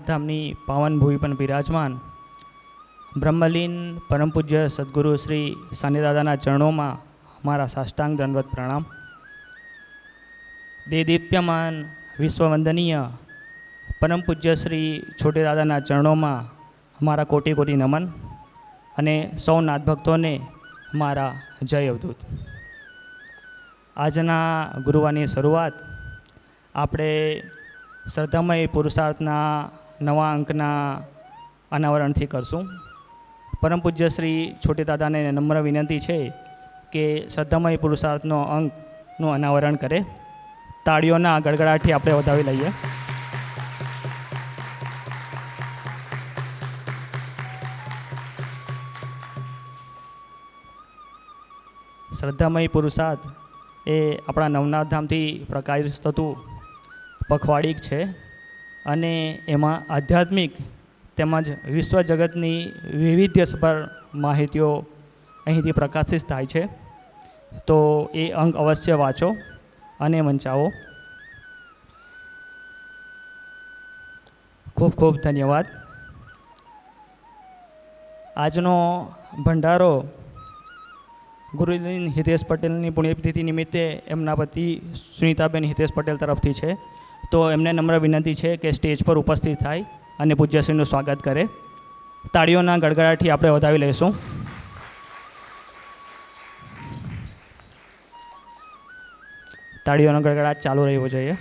નવનાથ ધામની પાવન ભૂમિ પર બિરાજમાન બ્રહ્મલીન પરમ પૂજ્ય સદગુરુ શ્રી સાનિદાદાના ચરણોમાં મારા સાષ્ટાંગ દંડવત પ્રણામ. દેદીપ્યમાન વિશ્વવંદનીય પરમ પૂજ્ય શ્રી છોટેદાદાના ચરણોમાં મારા કોટી કોટી નમન અને સૌ નાથભક્તોને મારા જય અવધૂત. આજના ગુરુવારની શરૂઆત આપણે શ્રદ્ધામય પુરુષાર્થના નવા અંકના અનાવરણથી કરશું. પરમ પૂજ્ય શ્રી છોટેદાદાને નમ્ર વિનંતી છે કે શ્રદ્ધામય પુરુષાર્થનો અંકનું અનાવરણ કરે. તાળીઓના ગડગડાટથી આપણે વધાવી લઈએ. શ્રદ્ધામય પુરુષાર્થ એ આપણા નવનાથ ધામથી પ્રકાશિત થતું પખવાડિક છે અને એમાં આધ્યાત્મિક તેમજ વિશ્વ જગતની વૈવિધ્યસભર માહિતીઓ અહીંથી પ્રકાશિત થાય છે. તો એ અંક અવશ્ય વાંચો અને વંચાવો. ખૂબ ખૂબ ધન્યવાદ. આજનો ભંડારો ગુરુલીન હિતેશ પટેલની પુણ્યતિથિ નિમિત્તે એમના પતિ સુનિતાબેન હિતેશ પટેલ તરફથી છે. તો એમને નમ્ર વિનંતી છે કે સ્ટેજ પર ઉપસ્થિત થાય અને પૂજ્યશ્રીનું સ્વાગત કરે. તાળીઓના ગડગડાટથી આપણે વધાવી લઈશું. તાળીઓનો ગડગડાટ ચાલુ રહેવો જોઈએ.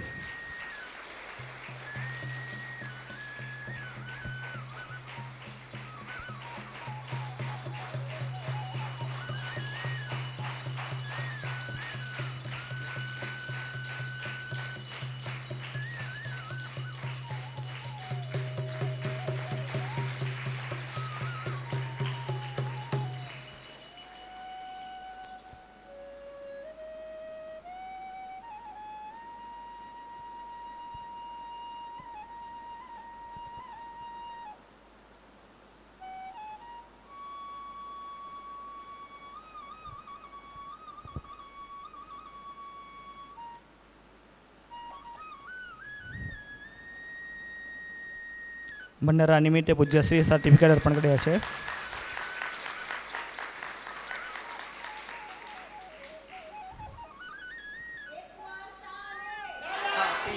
ભંડારા નિમિત્તે પૂજ્યશ્રી સર્ટિફિકેટ અર્પણ કર્યા છે.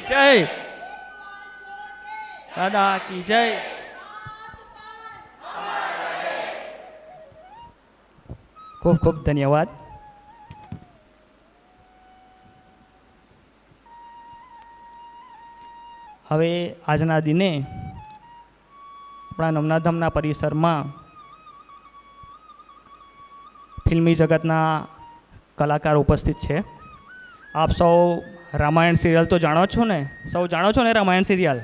જય દાદા કી જય. ખૂબ ખૂબ ધન્યવાદ. હવે આજના દિને આપણા નવનાથ ધામના પરિસરમાં ફિલ્મી જગતના કલાકાર ઉપસ્થિત છે. આપ સૌ રામાયણ સિરિયલ તો જાણો છો ને? સૌ જાણો છો ને રામાયણ સિરિયલ?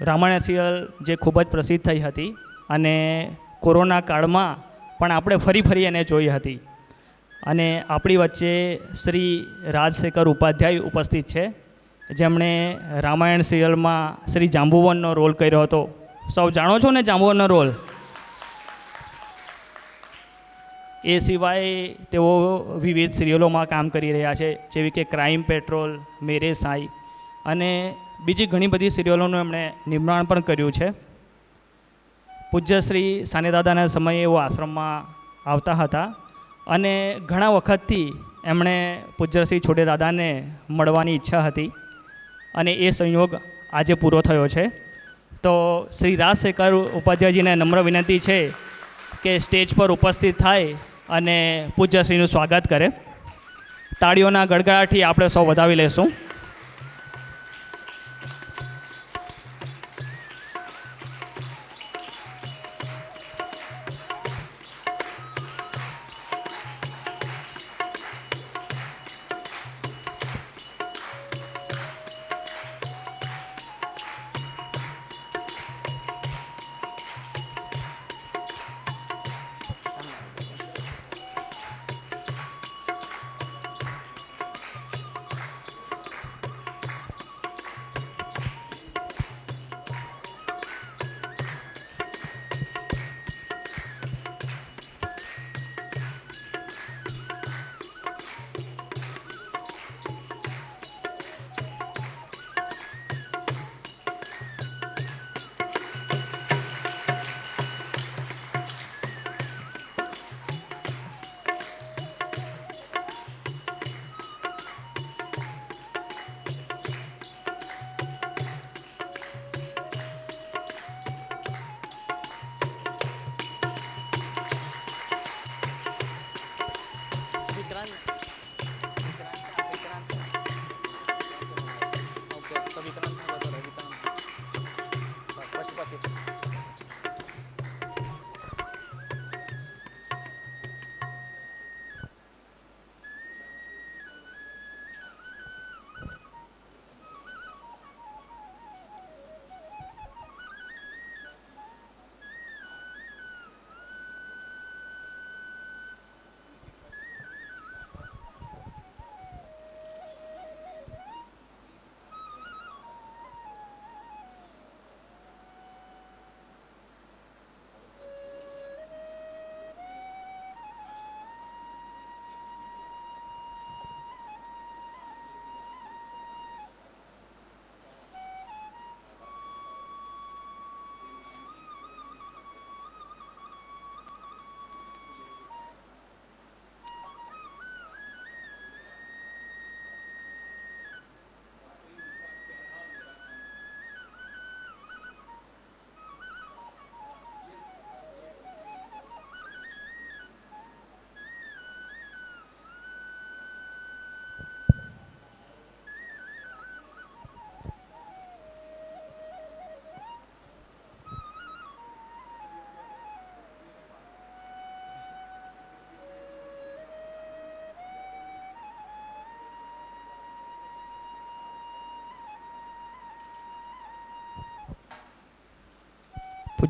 રામાયણ સિરિયલ જે ખૂબ જ પ્રસિદ્ધ થઈ હતી અને કોરોના કાળમાં પણ આપણે ફરી એને જોઈ હતી. અને આપણી વચ્ચે શ્રી રાજશેખર ઉપાધ્યાય ઉપસ્થિત છે, જેમણે રામાયણ સિરિયલમાં શ્રી જાંબુવનનો રોલ કર્યો હતો. સૌ જાણો છો ને જાંબુવનનો રોલ? એ સિવાય તેઓ વિવિધ સિરિયલોમાં કામ કરી રહ્યા છે, જેવી કે ક્રાઇમ પેટ્રોલ, મેરે સાઈ અને બીજી ઘણી બધી સિરિયલોનું એમણે નિર્માણ પણ કર્યું છે. પૂજ્ય શ્રી સાનિદાદાના સમયે એવો આશ્રમમાં આવતા હતા અને ઘણા વખતથી એમણે પૂજ્ય શ્રી છોટેદાદાને મળવાની ઈચ્છા હતી અને એ સંયોગ આજે પૂરો થયો છે. તો શ્રી રાજશેખર ઉપાધ્યાયજીને નમ્ર વિનંતી છે કે સ્ટેજ પર ઉપસ્થિત થાય અને પૂજ્યશ્રીનું સ્વાગત કરે. તાળીઓના ગડગડાટથી આપણે સૌ વધાવી લઈશું.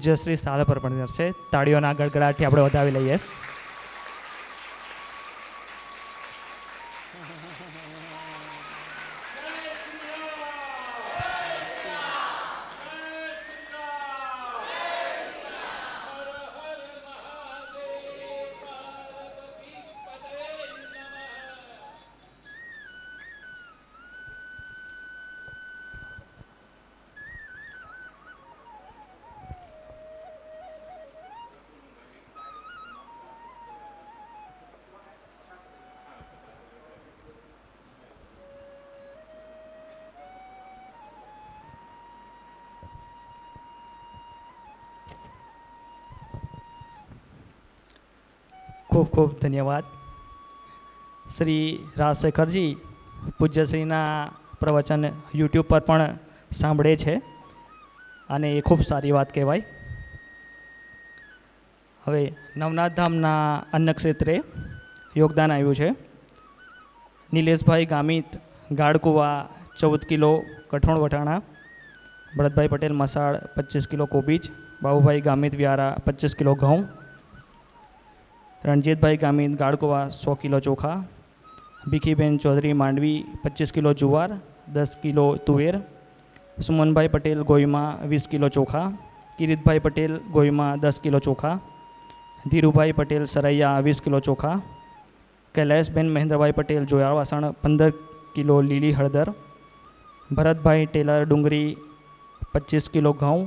પૂજ્ય શ્રી સાલ પર પણ છે. તાળીઓના ગડગડાટથી આપણે વધાવી લઈએ. ખૂબ ખૂબ ધન્યવાદ. શ્રી રાજશેખરજી પૂજ્યશ્રીના પ્રવચન યુટ્યુબ પર પણ સાંભળે છે અને એ ખૂબ સારી વાત કહેવાય. હવે નવનાથ ધામના અન્ન ક્ષેત્રે યોગદાન આવ્યું છે. નિલેશભાઈ ગામિત ગાળકુવા 14 કિલો કઠોળ વટાણા, ભરતભાઈ પટેલ મસાળ 25 કિલો કોબીજ, બાબુભાઈ ગામિત વ્યારા 25 કિલો ઘઉં, રણજીતભાઈ ગામિત ગાળકુવા 100 કિલો ચોખા, ભીખીબેન ચૌધરી માંડવી 25 કિલો જુવાર, 10 કિલો તુવેર, સુમનભાઈ પટેલ ગોઈમાં 20 કિલો ચોખા, કિરીટભાઈ પટેલ ગોઈમાં 10 કિલો ચોખા, ધીરુભાઈ પટેલ સરૈયા 20 કિલો ચોખા, કૈલાસબેન મહેન્દ્રભાઈ પટેલ જોયાવાસણ 15 કિલો લીલી હળદર, ભરતભાઈ ટેલર ડુંગરી 25 કિલો ઘઉં,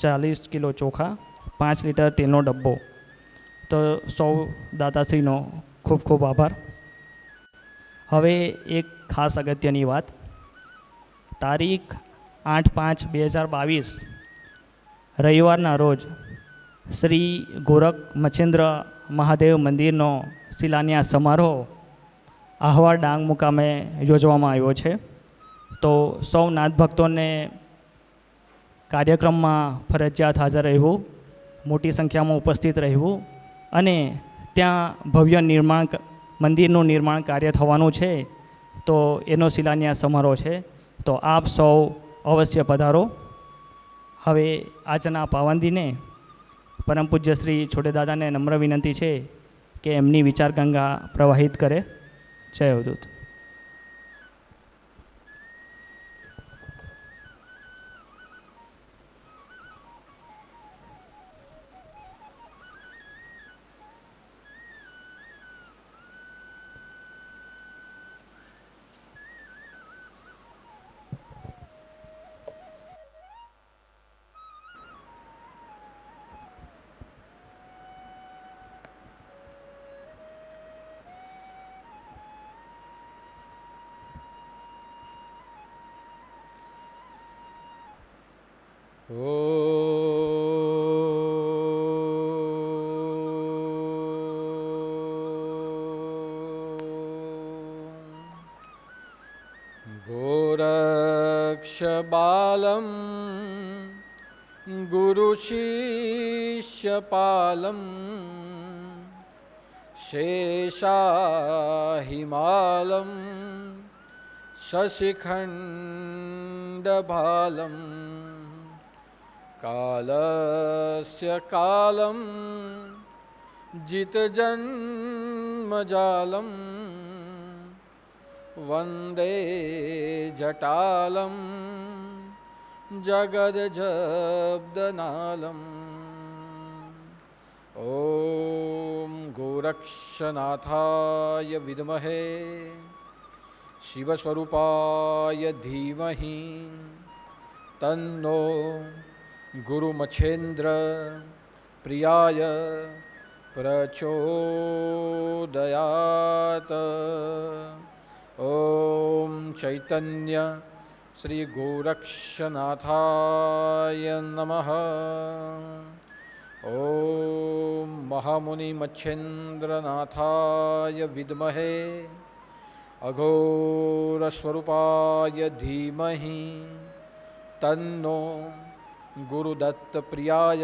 40 કિલો ચોખા, 5 લીટર તેલનો ડબ્બો. તો સૌ દાતાશ્રીનો ખૂબ ખૂબ આભાર. હવે એક ખાસ અગત્યની વાત. તારીખ 8/5/2022 રવિવારના રોજ શ્રી ગોરખ મચ્છેન્દ્ર મહાદેવ મંદિરનો શિલાન્યાસ સમારોહ આહવા ડાંગ મુકામે યોજવામાં આવ્યો છે. તો સૌ નાથ ભક્તોને કાર્યક્રમમાં ફરજિયાત હાજર રહેવું, મોટી સંખ્યામાં ઉપસ્થિત રહેવું અને ત્યાં ભવ્ય મંદિરનું નિર્માણ કાર્ય થવાનું છે. તો એનો શિલાન્યાસ સમારોહ છે. તો આપ સૌ અવશ્ય પધારો. હવે આજના પાવનદિને પરમ પૂજ્ય શ્રી છોટેદાદાને નમ્ર વિનંતી છે કે એમની વિચાર ગંગા પ્રવાહિત કરે. જય અવધૂત. गोरक्षबालं गुरुशिष्यपालं शेषाहिमालं शशिखण्डभालं कालस्य कालं जितजन्मजालं वन्दे जटालं जगज्जब्दनालम् ॐ गोरक्षनाथाय विद्महे शिवस्वरूपाय धीमहि तन्नो गुरुमच्छेन्द्र प्रियाय प्रचोदयात्। ॐ चैतन्य श्री गोरक्षनाथाय नमः। ॐ महामुनिमच्छेन्द्रनाथाय विद्महे अघोरस्वरूपाय धीमहि तन्नो गुरुदत्तप्रियाय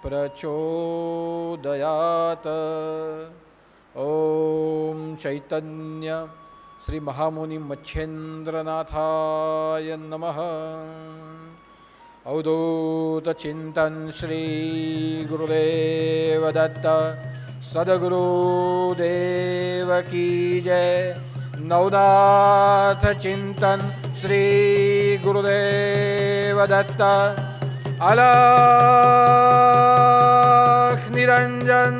प्रचोदयात्। ॐ चैतन्य श्री महामुनि मच्छेन्द्रनाथाय नमः। अवधूत चिंतन श्री गुरुदेव दत्त सदगुरुदेव की जय। नवनाथ चिंतन श्री गुरुदेव दत्त। अलख निरंजन।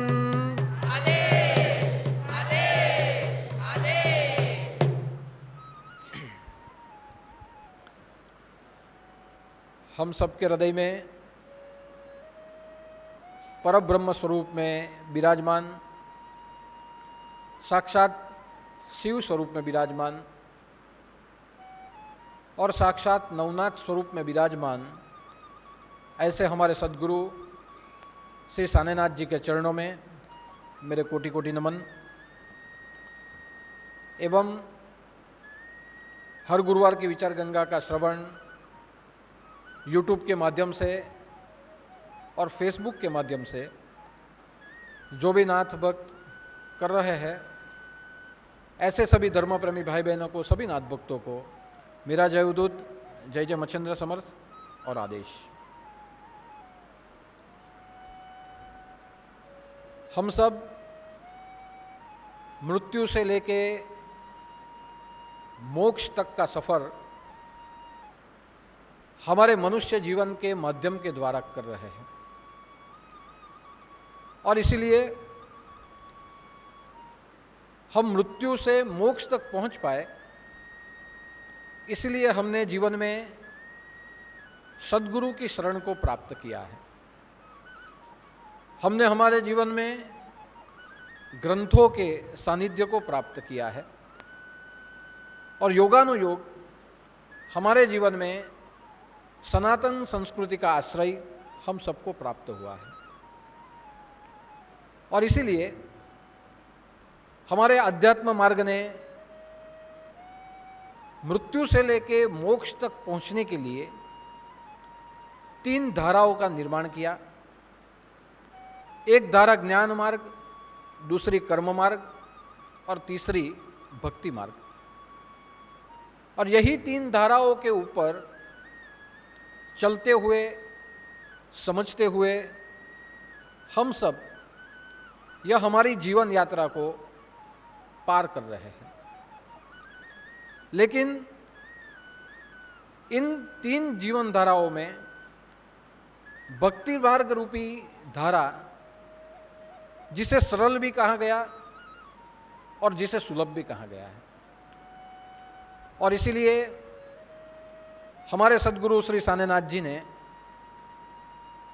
आदेश आदेश आदेश। हम सबके हृदय में परब्रह्म स्वरूप में विराजमान, साक्षात शिव स्वरूप में विराजमान और साक्षात नवनाथ स्वरूप में विराजमान ऐसे हमारे सद्गुरु श्री सानेनाथ जी के चरणों में मेरे कोटि कोटि नमन। एवं हर गुरुवार की विचार गंगा का श्रवण यूट्यूब के माध्यम से और फेसबुक के माध्यम से जो भी नाथ भक्त कर रहे हैं, ऐसे सभी धर्मप्रेमी भाई बहनों को, सभी नाथ भक्तों को मेरा जय उदूत, जय जय मच्छिंद्र समर्थ और आदेश। हम सब मृत्यु से लेके मोक्ष तक का सफर हमारे मनुष्य जीवन के माध्यम के द्वारा कर रहे हैं और इसीलिए हम मृत्यु से मोक्ष तक पहुंच पाए, इसलिए हमने जीवन में सद्गुरु की शरण को प्राप्त किया है। हमने हमारे जीवन में ग्रंथों के सानिध्य को प्राप्त किया है और योगानुयोग हमारे जीवन में सनातन संस्कृति का आश्रय हम सबको प्राप्त हुआ है और इसीलिए हमारे अध्यात्म मार्ग ने मृत्यु से लेके मोक्ष तक पहुंचने के लिए 3 धाराओं का निर्माण किया। एक धारा ज्ञान मार्ग, दूसरी कर्म मार्ग और तीसरी भक्ति मार्ग। और यही 3 धाराओं के ऊपर चलते हुए, समझते हुए हम सब यह हमारी जीवन यात्रा को पार कर रहे हैं। लेकिन इन 3 जीवन धाराओं में भक्ति मार्ग रूपी धारा, जिसे सरल भी कहा गया और जिसे सुलभ भी कहा गया है, और इसीलिए हमारे सद्गुरु श्री सानेनाथ जी ने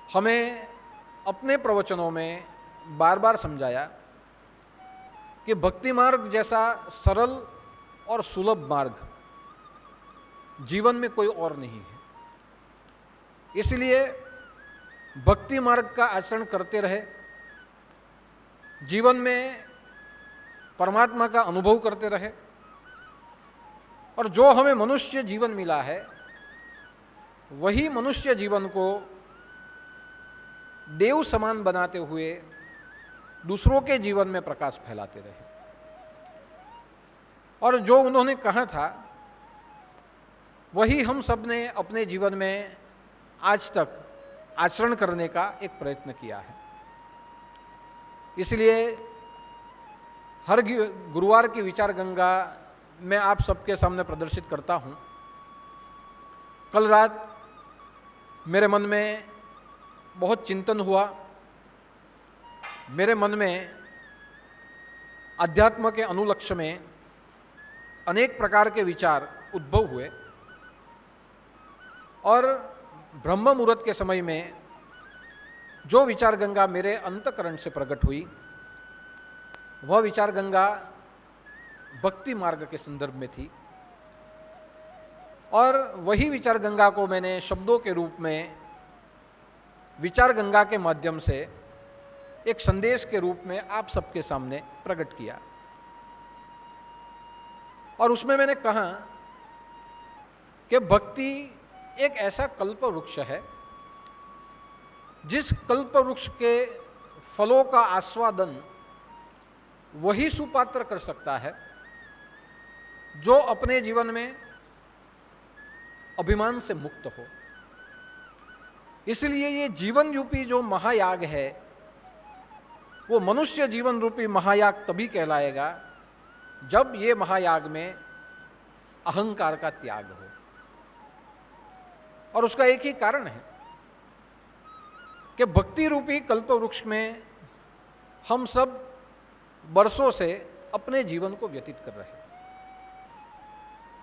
हमें अपने प्रवचनों में बार बार समझाया कि भक्ति मार्ग जैसा सरल और सुलभ मार्ग जीवन में कोई और नहीं है। इसलिए भक्ति मार्ग का आचरण करते रहे, जीवन में परमात्मा का अनुभव करते रहे और जो हमें मनुष्य जीवन मिला है वही मनुष्य जीवन को देव समान बनाते हुए दूसरों के जीवन में प्रकाश फैलाते रहे। और जो उन्होंने कहा था वही हम सब ने अपने जीवन में आज तक आचरण करने का एक प्रयत्न किया है। इसलिए हर गुरुवार की विचार गंगा मैं आप सबके सामने प्रदर्शित करता हूँ। कल रात मेरे मन में बहुत चिंतन हुआ, मेरे मन में अध्यात्म के अनुलक्ष्य में अनेक प्रकार के विचार उद्भव हुए और ब्रह्म मुहूर्त के समय में जो विचार गंगा मेरे अंतःकरण से प्रकट हुई वह विचार गंगा भक्ति मार्ग के संदर्भ में थी और वही विचार गंगा को मैंने शब्दों के रूप में विचार गंगा के माध्यम से एक संदेश के रूप में आप सबके सामने प्रकट किया। और उसमें मैंने कहा कि भक्ति एक ऐसा कल्प वृक्ष है जिस कल्प वृक्ष के फलों का आस्वादन वही सुपात्र कर सकता है जो अपने जीवन में अभिमान से मुक्त हो। इसलिए ये जीवन रूपी जो महायाग है वो मनुष्य जीवन रूपी महायाग तभी कहलाएगा जब ये महायाग में अहंकार का त्याग हो। और उसका एक ही कारण है कि भक्ति रूपी कल्पवृक्ष में हम सब बरसों से अपने जीवन को व्यतीत कर रहे हैं,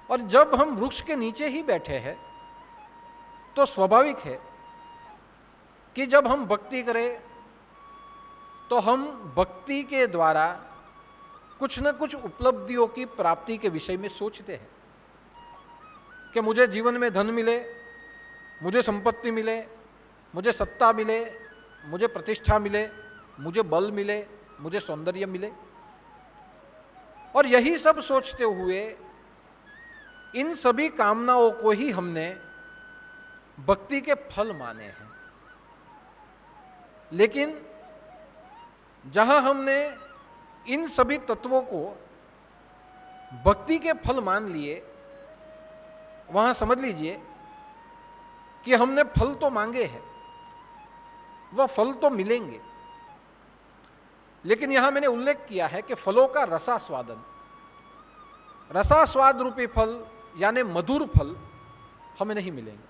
और जब हम वृक्ष के नीचे ही बैठे हैं तो स्वाभाविक है कि जब हम भक्ति करें तो हम भक्ति के द्वारा कुछ न कुछ उपलब्धियों की प्राप्ति के विषय में सोचते हैं कि मुझे जीवन में धन मिले, मुझे संपत्ति मिले, मुझे सत्ता मिले, मुझे प्रतिष्ठा मिले, मुझे बल मिले, मुझे सौंदर्य मिले। और यही सब सोचते हुए इन सभी कामनाओं को ही हमने भक्ति के फल माने हैं। लेकिन जहां हमने इन सभी तत्वों को भक्ति के फल मान लिए, वहां समझ लीजिए कि हमने फल तो मांगे हैं, वह फल तो मिलेंगे, लेकिन यहां मैंने उल्लेख किया है कि फलों का रसास्वादन, रसास्वाद रूपी फल यानी मधुर फल हमें नहीं मिलेंगे।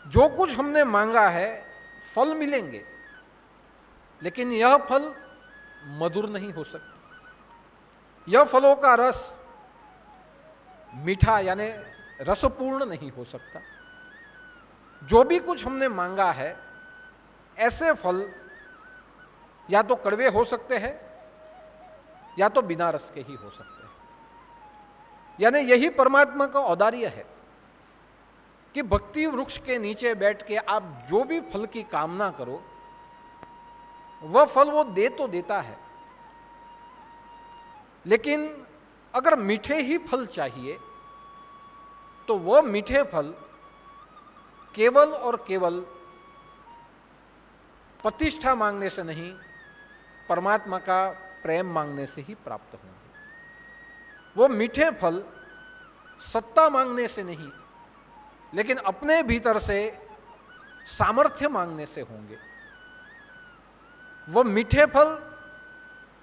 जो कुछ हमने मांगा है फल मिलेंगे, लेकिन यह फल मधुर नहीं हो सकता। यह फलों का रस मीठा यानी रसपूर्ण नहीं हो सकता। जो भी कुछ हमने मांगा है ऐसे फल या तो कड़वे हो सकते हैं या तो बिना रस के ही हो सकते हैं। यानी यही परमात्मा का औदार्य है कि भक्ति वृक्ष के नीचे बैठ के आप जो भी फल की कामना करो वह फल वो दे तो देता है, लेकिन अगर मीठे ही फल चाहिए तो वह मीठे फल केवल और केवल प्रतिष्ठा मांगने से नहीं, परमात्मा का प्रेम मांगने से ही प्राप्त होंगे। वो मीठे फल सत्ता मांगने से नहीं, लेकिन अपने भीतर से सामर्थ्य मांगने से होंगे। वो मीठे फल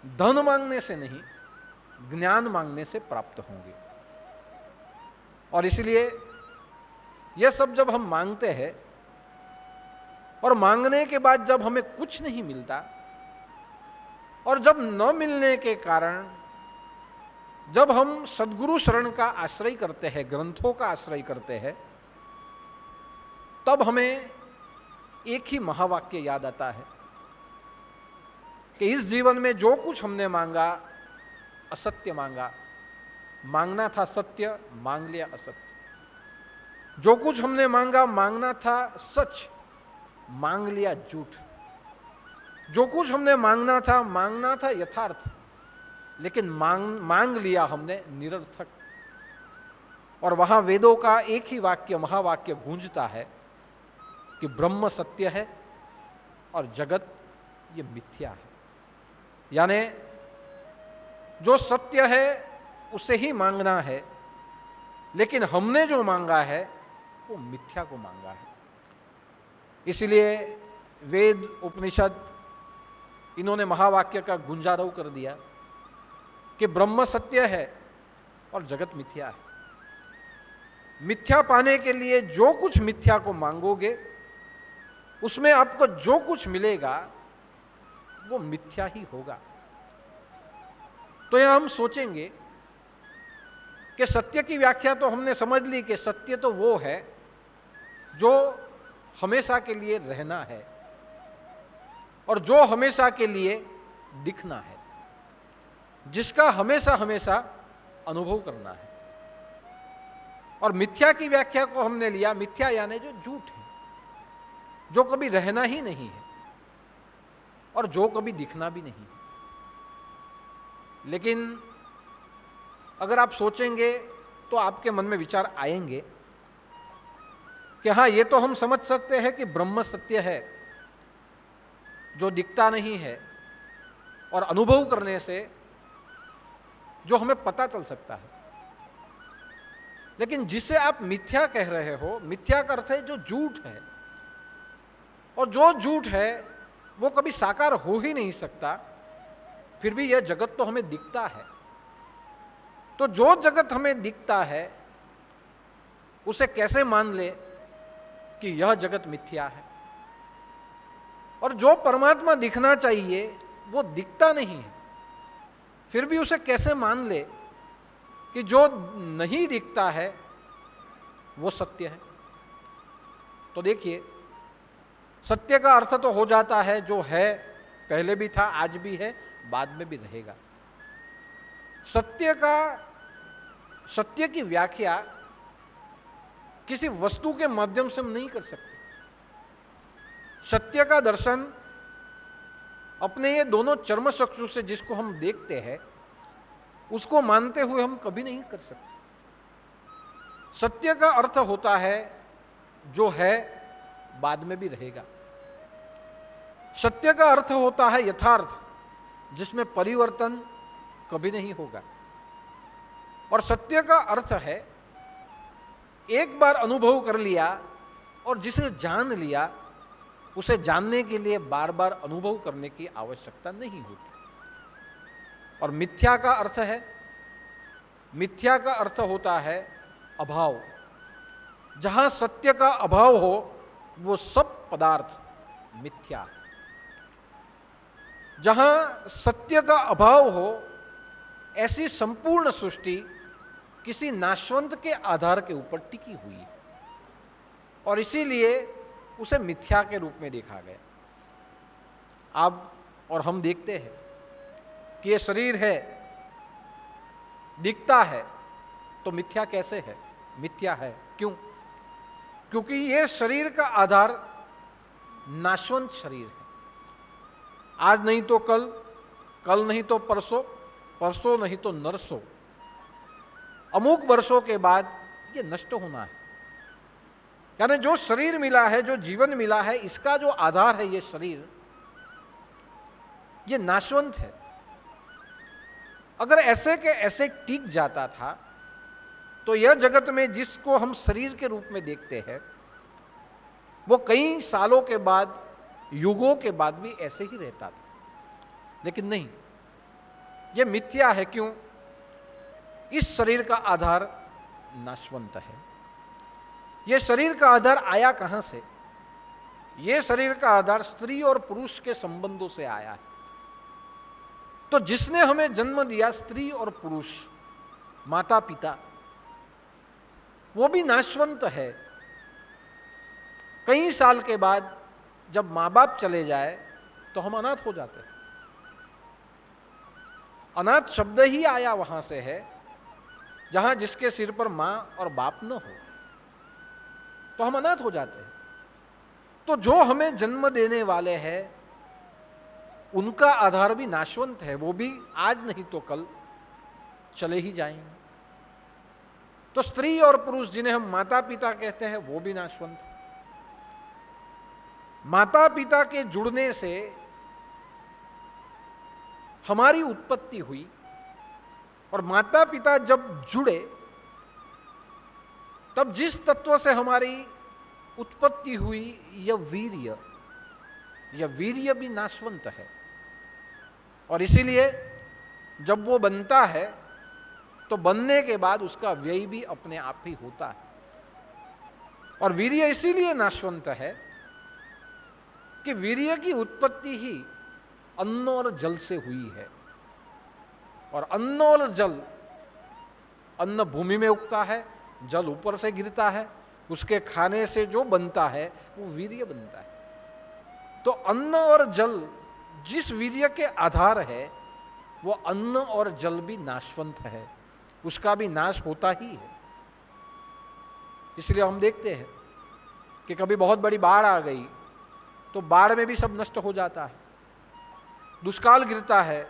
धन मांगने से नहीं, ज्ञान मांगने से प्राप्त होंगे। और इसलिए यह सब जब हम मांगते हैं और मांगने के बाद जब हमें कुछ नहीं मिलता, और जब न मिलने के कारण जब हम सद्गुरु शरण का आश्रय करते हैं, ग्रंथों का आश्रय करते हैं, तब हमें एक ही महावाक्य याद आता है कि इस जीवन में जो कुछ हमने मांगा असत्य मांगा, मांगना था सत्य मांग लिया असत्य। जो कुछ हमने मांगा मांगना था सच, मांग लिया झूठ। जो कुछ हमने मांगना था यथार्थ, लेकिन मांग लिया हमने निरर्थक। और वहां वेदों का एक ही वाक्य महावाक्य गूंजता है कि ब्रह्म सत्य है और जगत ये मिथ्या है। यानी जो सत्य है उसे ही मांगना है, लेकिन हमने जो मांगा है वो मिथ्या को मांगा है। इसलिए वेद उपनिषद इन्होंने महावाक्य का गुंजारव कर दिया कि ब्रह्म सत्य है और जगत मिथ्या है। मिथ्या पाने के लिए जो कुछ मिथ्या को मांगोगे उसमें आपको जो कुछ मिलेगा वो मिथ्या ही होगा। तो यहां हम सोचेंगे कि सत्य की व्याख्या तो हमने समझ ली कि सत्य तो वो है जो हमेशा के लिए रहना है और जो हमेशा के लिए दिखना है, जिसका हमेशा हमेशा अनुभव करना है। और मिथ्या की व्याख्या को हमने लिया, मिथ्या यानी जो झूठ है, जो कभी रहना ही नहीं है और जो कभी दिखना भी नहीं है। लेकिन अगर आप सोचेंगे तो आपके मन में विचार आएंगे कि हाँ, ये तो हम समझ सकते हैं कि ब्रह्म सत्य है जो दिखता नहीं है और अनुभव करने से जो हमें पता चल सकता है। लेकिन जिसे आप मिथ्या कह रहे हो, मिथ्या का अर्थ है जो झूठ है, और जो झूठ है वो कभी साकार हो ही नहीं सकता, फिर भी यह जगत तो हमें दिखता है। तो जो जगत हमें दिखता है उसे कैसे मान ले कि यह जगत मिथ्या है, और जो परमात्मा दिखना चाहिए वो दिखता नहीं है, फिर भी उसे कैसे मान ले कि जो नहीं दिखता है वो सत्य है। तो देखिए, सत्य का अर्थ तो हो जाता है जो है, पहले भी था, आज भी है, बाद में भी रहेगा। सत्य की व्याख्या किसी वस्तु के माध्यम से हम नहीं कर सकते। सत्य का दर्शन अपने ये दोनों चर्म चक्षु से जिसको हम देखते हैं उसको मानते हुए हम कभी नहीं कर सकते। सत्य का अर्थ होता है जो है बाद में भी रहेगा। सत्य का अर्थ होता है यथार्थ, जिसमें परिवर्तन कभी नहीं होगा। और सत्य का अर्थ है एक बार अनुभव कर लिया और जिसे जान लिया उसे जानने के लिए बार बार अनुभव करने की आवश्यकता नहीं होती। और मिथ्या का अर्थ है, मिथ्या का अर्थ होता है अभाव। जहां सत्य का अभाव हो वो सब पदार्थ मिथ्या। जहां सत्य का अभाव हो ऐसी संपूर्ण सृष्टि किसी नाशवंत के आधार के ऊपर टिकी हुई है, और इसीलिए उसे मिथ्या के रूप में देखा गया। आप और हम देखते हैं कि ये शरीर है, दिखता है, तो मिथ्या कैसे है? मिथ्या है। क्यों? क्योंकि ये शरीर का आधार नाशवंत शरीर है। आज नहीं तो कल, कल नहीं तो परसों, परसों नहीं तो नरसों, अमुक वर्षों के बाद ये नष्ट होना है। यानी जो शरीर मिला है, जो जीवन मिला है, इसका जो आधार है ये शरीर, ये नाशवंत है। अगर ऐसे के ऐसे टिक जाता था तो यह जगत में जिसको हम शरीर के रूप में देखते हैं वो कई सालों के बाद, युगों के बाद भी ऐसे ही रहता था। लेकिन नहीं, यह मिथ्या है। क्यों? इस शरीर का आधार नाशवंत है। यह शरीर का आधार आया कहां से? यह शरीर का आधार स्त्री और पुरुष के संबंधों से आया है। तो जिसने हमें जन्म दिया, स्त्री और पुरुष, माता पिता, वो भी नाशवंत है। कई साल के बाद जब माँ बाप चले जाए तो हम अनाथ हो जाते हैं। अनाथ शब्द ही आया वहां से है, जहां जिसके सिर पर माँ और बाप न हो, तो हम अनाथ हो जाते हैं। तो जो हमें जन्म देने वाले हैं उनका आधार भी नाशवंत है। वो भी आज नहीं तो कल चले ही जाएंगे। तो स्त्री और पुरुष जिन्हें हम माता पिता कहते हैं वो भी नाशवंत। माता पिता के जुड़ने से हमारी उत्पत्ति हुई, और माता पिता जब जुड़े तब जिस तत्व से हमारी उत्पत्ति हुई, यह वीर्य भी नाशवंत है। और इसीलिए जब वो बनता है तो बनने के बाद उसका व्यय भी अपने आप ही होता है। और वीर्य इसीलिए नाशवंत है कि वीर्य की उत्पत्ति ही अन्न और जल से हुई है। और अन्न और जल, अन्न भूमि में उगता है, जल ऊपर से गिरता है, उसके खाने से जो बनता है वो वीर्य बनता है। तो अन्न और जल जिस वीर्य के आधार है वो अन्न और जल भी नाशवंत है, उसका भी नाश होता ही है। इसलिए हम देखते हैं कि कभी बहुत बड़ी बाढ़ आ गई तो बाढ़ में भी सब नष्ट हो जाता है, दुष्काल गिरता है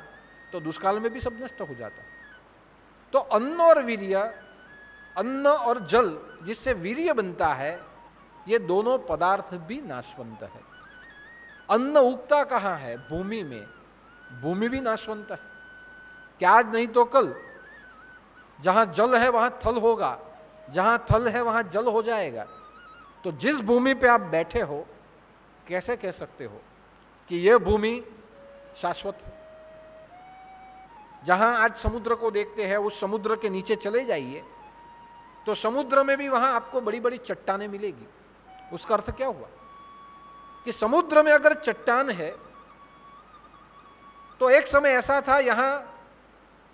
तो दुष्काल में भी सब नष्ट हो जाता है। तो अन्न और वीर्य, अन्न और जल जिससे वीर्य बनता है, ये दोनों पदार्थ भी नाशवंत है। अन्न उगता कहाँ है? भूमि में। भूमि भी नाशवंत है। क्या आज नहीं तो कल जहाँ जल है वहाँ थल होगा, जहाँ थल है वहाँ जल हो जाएगा। तो जिस भूमि पे आप बैठे हो, कैसे कह सकते हो कि यह भूमि शाश्वत है? जहां आज समुद्र को देखते हैं, उस समुद्र के नीचे चले जाइए तो समुद्र में भी वहां आपको बड़ी बड़ी चट्टानें मिलेगी। उसका अर्थ क्या हुआ कि समुद्र में अगर चट्टान है तो एक समय ऐसा था यहां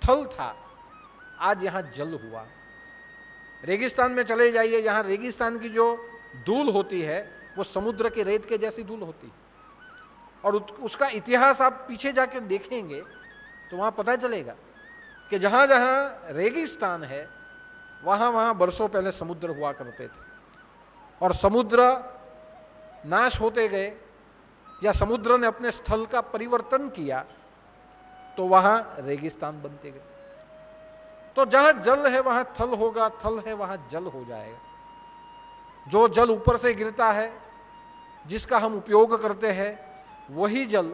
थल था, आज यहां जल हुआ। रेगिस्तान में चले जाइए, यहां रेगिस्तान की जो धूल होती है वो समुद्र के रेत के जैसी धूल होती है, और उसका इतिहास आप पीछे जाकर देखेंगे तो वहां पता चलेगा कि जहां जहां रेगिस्तान है वहां वहां बरसों पहले समुद्र हुआ करते थे, और समुद्र नाश होते गए या समुद्र ने अपने स्थल का परिवर्तन किया तो वहां रेगिस्तान बनते गए। तो जहां जल है वहां थल होगा, थल है वहां जल हो जाएगा। जो जल ऊपर से गिरता है, जिसका हम उपयोग करते हैं, वही जल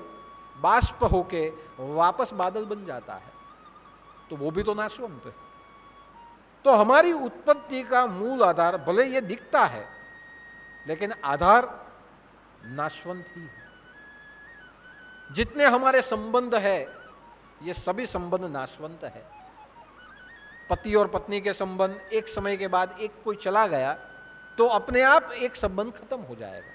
बाष्प होके वापस बादल बन जाता है, तो वो भी तो नाशवंत है। तो हमारी उत्पत्ति का मूल आधार भले ये दिखता है लेकिन आधार नाशवंत ही है। जितने हमारे संबंध है ये सभी संबंध नाशवंत है। पति और पत्नी के संबंध, एक समय के बाद एक कोई चला गया तो अपने आप एक संबंध खत्म हो जाएगा।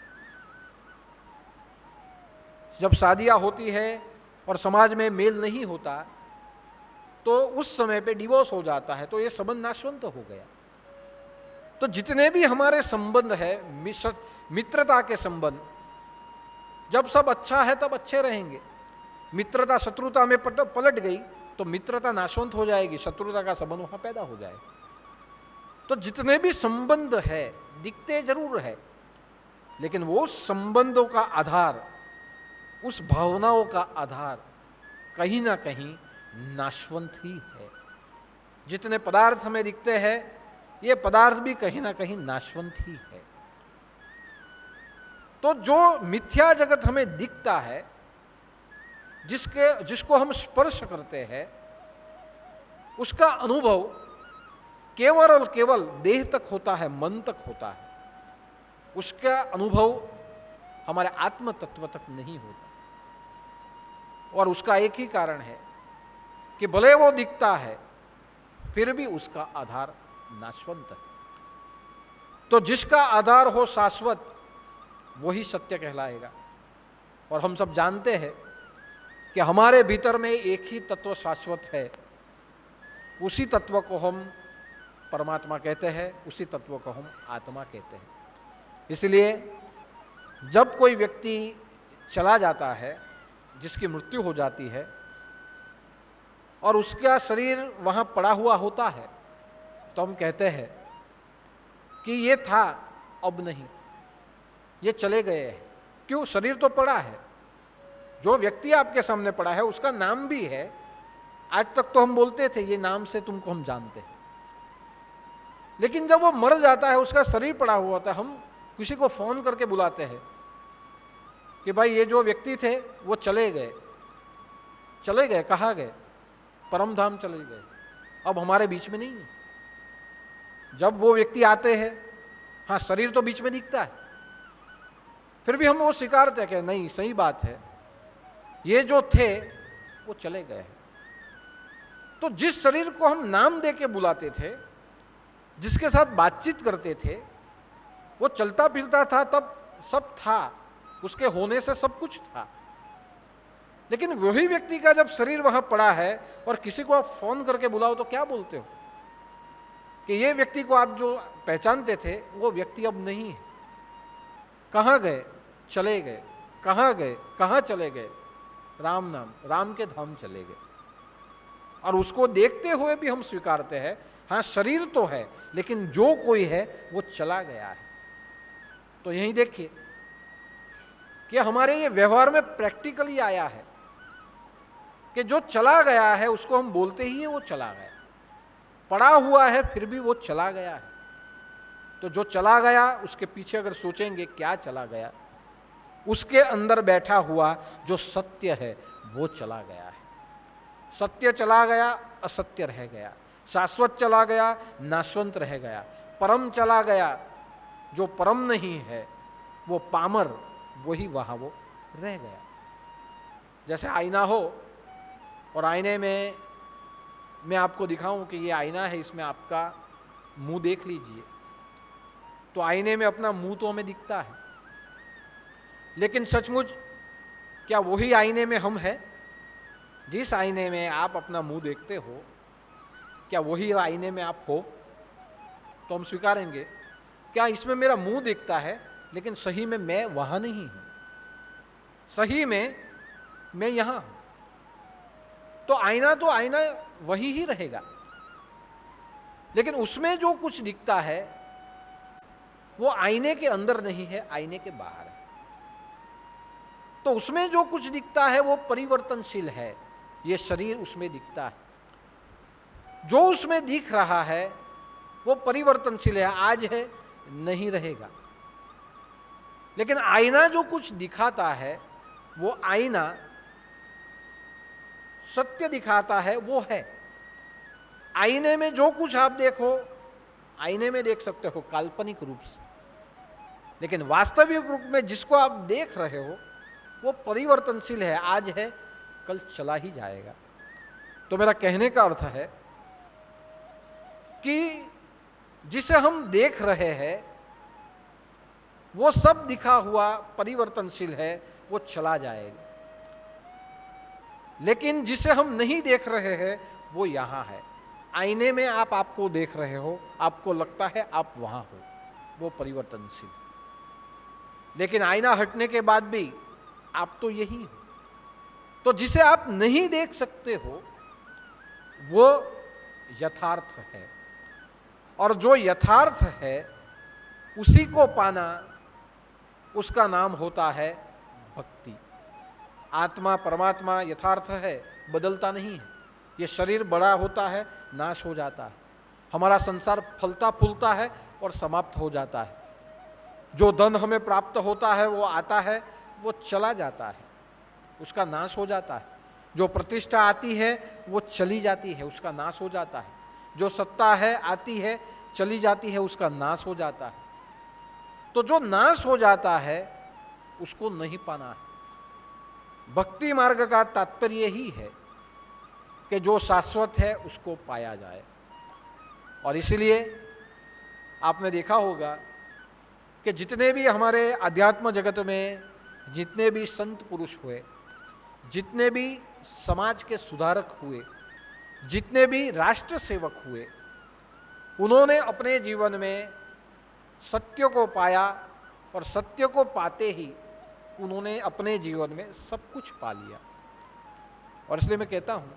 जब शादियां होती है और समाज में मेल नहीं होता तो उस समय पे डिवोर्स हो जाता है, तो ये संबंध नाशवंत हो गया। तो जितने भी हमारे संबंध है, मित्रता के संबंध, जब सब अच्छा है तब अच्छे रहेंगे। मित्रता शत्रुता में पलट गई तो मित्रता नाशवंत हो जाएगी, शत्रुता का संबंध वहां पैदा हो जाएगा। तो जितने भी संबंध है दिखते जरूर है, लेकिन वो संबंधों का आधार, उस भावनाओं का आधार कहीं ना कहीं नाशवंत ही है। जितने पदार्थ हमें दिखते हैं ये पदार्थ भी कहीं ना कहीं नाशवंत ही है। तो जो मिथ्या जगत हमें दिखता है, जिसको हम स्पर्श करते हैं, उसका अनुभव केवल और केवल देह तक होता है, मन तक होता है। उसका अनुभव हमारे आत्म तत्व तक नहीं होता। और उसका एक ही कारण है कि भले वो दिखता है फिर भी उसका आधार नाशवंत है। तो जिसका आधार हो शाश्वत वही सत्य कहलाएगा। और हम सब जानते हैं कि हमारे भीतर में एक ही तत्व शाश्वत है, उसी तत्व को हम परमात्मा कहते हैं, उसी तत्व को हम आत्मा कहते हैं। इसलिए जब कोई व्यक्ति चला जाता है, जिसकी मृत्यु हो जाती है और उसका शरीर वहाँ पड़ा हुआ होता है, तो हम कहते हैं कि ये था अब नहीं, ये चले गए हैं। क्यों? शरीर तो पड़ा है। जो व्यक्ति आपके सामने पड़ा है उसका नाम भी है। आज तक तो हम बोलते थे ये नाम से तुमको हम जानते हैं, लेकिन जब वो मर जाता है, उसका शरीर पड़ा हुआ होता है, हम किसी को फोन करके बुलाते हैं कि भाई ये जो व्यक्ति थे वो चले गए। चले गए कहाँ गए? परम धाम चले गए, अब हमारे बीच में नहीं है। जब वो व्यक्ति आते हैं, हाँ शरीर तो बीच में दिखता है, फिर भी हम वो स्वीकारते हैं कि नहीं सही बात है, ये जो थे वो चले गए। तो जिस शरीर को हम नाम दे के बुलाते थे, जिसके साथ बातचीत करते थे, वो चलता फिरता था, तब सब था, उसके होने से सब कुछ था। लेकिन वही व्यक्ति का जब शरीर वहां पड़ा है और किसी को आप फोन करके बुलाओ तो क्या बोलते हो कि ये व्यक्ति को आप जो पहचानते थे वो व्यक्ति अब नहीं है। कहाँ गए? चले गए। कहाँ गए? कहाँ चले गए? राम नाम, राम के धाम चले गए। और उसको देखते हुए भी हम स्वीकारते हैं, हाँ शरीर तो है लेकिन जो कोई है वो चला गया है। तो यही देखिए कि हमारे ये व्यवहार में प्रैक्टिकली आया है कि जो चला गया है उसको हम बोलते ही है वो चला गया, पड़ा हुआ है फिर भी वो चला गया है। तो जो चला गया उसके पीछे अगर सोचेंगे क्या चला गया, उसके अंदर बैठा हुआ जो सत्य है वो चला गया है। सत्य चला गया, असत्य रह गया। शाश्वत चला गया, नाशवंत रह गया। परम चला गया, जो परम नहीं है वो पामर वही वहाँ वो रह गया। जैसे आईना हो और आईने में मैं आपको दिखाऊं कि ये आईना है, इसमें आपका मुंह देख लीजिए, तो आईने में अपना मुंह तो हमें दिखता है, लेकिन सचमुच क्या वही आईने में हम हैं? जिस आईने में आप अपना मुंह देखते हो, क्या वही आईने में आप हो? तो हम स्वीकारेंगे क्या इसमें मेरा मुंह दिखता है, लेकिन सही में मैं वहां नहीं हूं, सही में मैं यहां हूं। तो आईना वही ही रहेगा, लेकिन उसमें जो कुछ दिखता है वो आईने के अंदर नहीं है, आईने के बाहर है। तो उसमें जो कुछ दिखता है वो परिवर्तनशील है, ये शरीर उसमें दिखता है। जो उसमें दिख रहा है वो परिवर्तनशील है, आज है नहीं रहेगा। लेकिन आईना जो कुछ दिखाता है, वो आईना सत्य दिखाता है, वो है। आईने में जो कुछ आप देखो, आईने में देख सकते हो काल्पनिक रूप से, लेकिन वास्तविक रूप में जिसको आप देख रहे हो वो परिवर्तनशील है, आज है कल चला ही जाएगा। तो मेरा कहने का अर्थ है कि जिसे हम देख रहे हैं वो सब दिखा हुआ परिवर्तनशील है, वो चला जाएगा। लेकिन जिसे हम नहीं देख रहे हैं वो यहां है। आईने में आप आपको देख रहे हो, आपको लगता है आप वहां हो, वो परिवर्तनशील। लेकिन आईना हटने के बाद भी आप तो यही हो। तो जिसे आप नहीं देख सकते हो वो यथार्थ है, और जो यथार्थ है उसी को पाना, उसका नाम होता है भक्ति। आत्मा परमात्मा यथार्थ है, बदलता नहीं है। ये शरीर बड़ा होता है, नाश हो जाता है। हमारा संसार फलता फूलता है और समाप्त हो जाता है। जो धन हमें प्राप्त होता है वो आता है, वो चला जाता है, उसका नाश हो जाता है। जो प्रतिष्ठा आती है वो चली जाती है, उसका नाश हो जाता है। जो सत्ता है आती है, चली जाती है, उसका नाश हो जाता है। तो जो नाश हो जाता है उसको नहीं पाना है। भक्ति मार्ग का तात्पर्य ही है कि जो शाश्वत है उसको पाया जाए। और इसलिए आपने देखा होगा कि जितने भी हमारे अध्यात्म जगत में जितने भी संत पुरुष हुए, जितने भी समाज के सुधारक हुए, जितने भी राष्ट्र सेवक हुए, उन्होंने अपने जीवन में सत्य को पाया, और सत्य को पाते ही उन्होंने अपने जीवन में सब कुछ पा लिया। और इसलिए मैं कहता हूं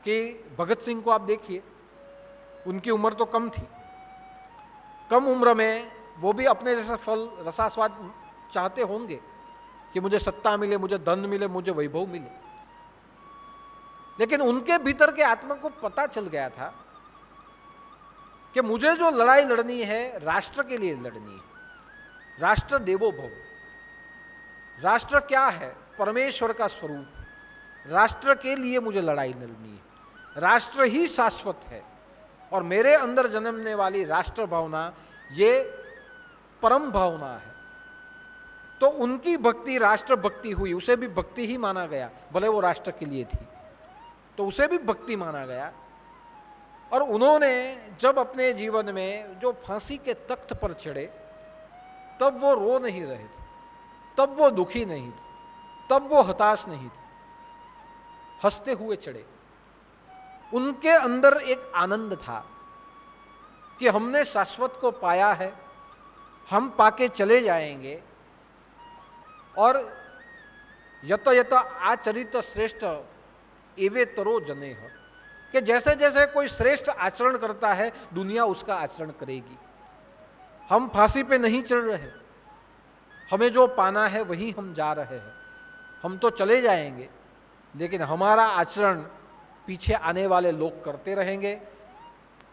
कि भगत सिंह को आप देखिए, उनकी उम्र तो कम थी, कम उम्र में वो भी अपने जैसा फल रसास्वाद चाहते होंगे कि मुझे सत्ता मिले, मुझे धन मिले, मुझे वैभव मिले। लेकिन उनके भीतर के आत्मा को पता चल गया था कि मुझे जो लड़ाई लड़नी है राष्ट्र के लिए लड़नी है। राष्ट्र देवो भव। राष्ट्र क्या है? परमेश्वर का स्वरूप। राष्ट्र के लिए मुझे लड़ाई लड़नी है। राष्ट्र ही शाश्वत है, और मेरे अंदर जन्मने वाली राष्ट्र भावना ये परम भावना है। तो उनकी भक्ति राष्ट्र भक्ति हुई, उसे भी भक्ति ही माना गया, भले वो राष्ट्र के लिए थी तो उसे भी भक्ति माना गया। और उन्होंने जब अपने जीवन में जो फांसी के तख्त पर चढ़े, तब वो रो नहीं रहे थे, तब वो दुखी नहीं थे, तब वो हताश नहीं थे, हंसते हुए चढ़े। उनके अंदर एक आनंद था कि हमने शाश्वत को पाया है, हम पाके चले जाएंगे। और यत यत आचरित श्रेष्ठ एवे तरो जनेह, कि जैसे जैसे कोई श्रेष्ठ आचरण करता है दुनिया उसका आचरण करेगी। हम फांसी पे नहीं चढ़ रहे, हमें जो पाना है वही हम जा रहे हैं। हम तो चले जाएंगे, लेकिन हमारा आचरण पीछे आने वाले लोग करते रहेंगे।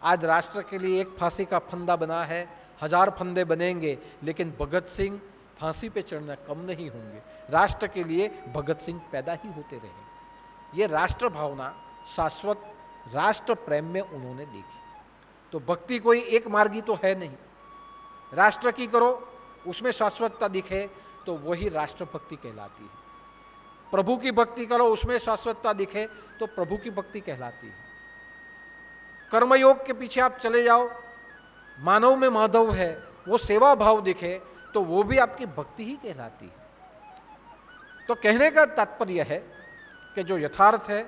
आज राष्ट्र के लिए एक फांसी का फंदा बना है, 1000 फंदे बनेंगे, लेकिन भगत सिंह फांसी पे चढ़ना कम नहीं होंगे। राष्ट्र के लिए भगत सिंह पैदा ही होते रहे। ये राष्ट्र भावना, शाश्वत राष्ट्र प्रेम में उन्होंने देखी। तो भक्ति कोई एक मार्गी तो है नहीं। राष्ट्र की करो, उसमें शाश्वतता दिखे तो वही राष्ट्रभक्ति कहलाती है। प्रभु की भक्ति करो, उसमें शाश्वतता दिखे तो प्रभु की भक्ति कहलाती है। कर्मयोग के पीछे आप चले जाओ, मानव में माधव है, वो सेवा भाव दिखे तो वो भी आपकी भक्ति ही कहलाती है। तो कहने का तात्पर्य है कि जो यथार्थ है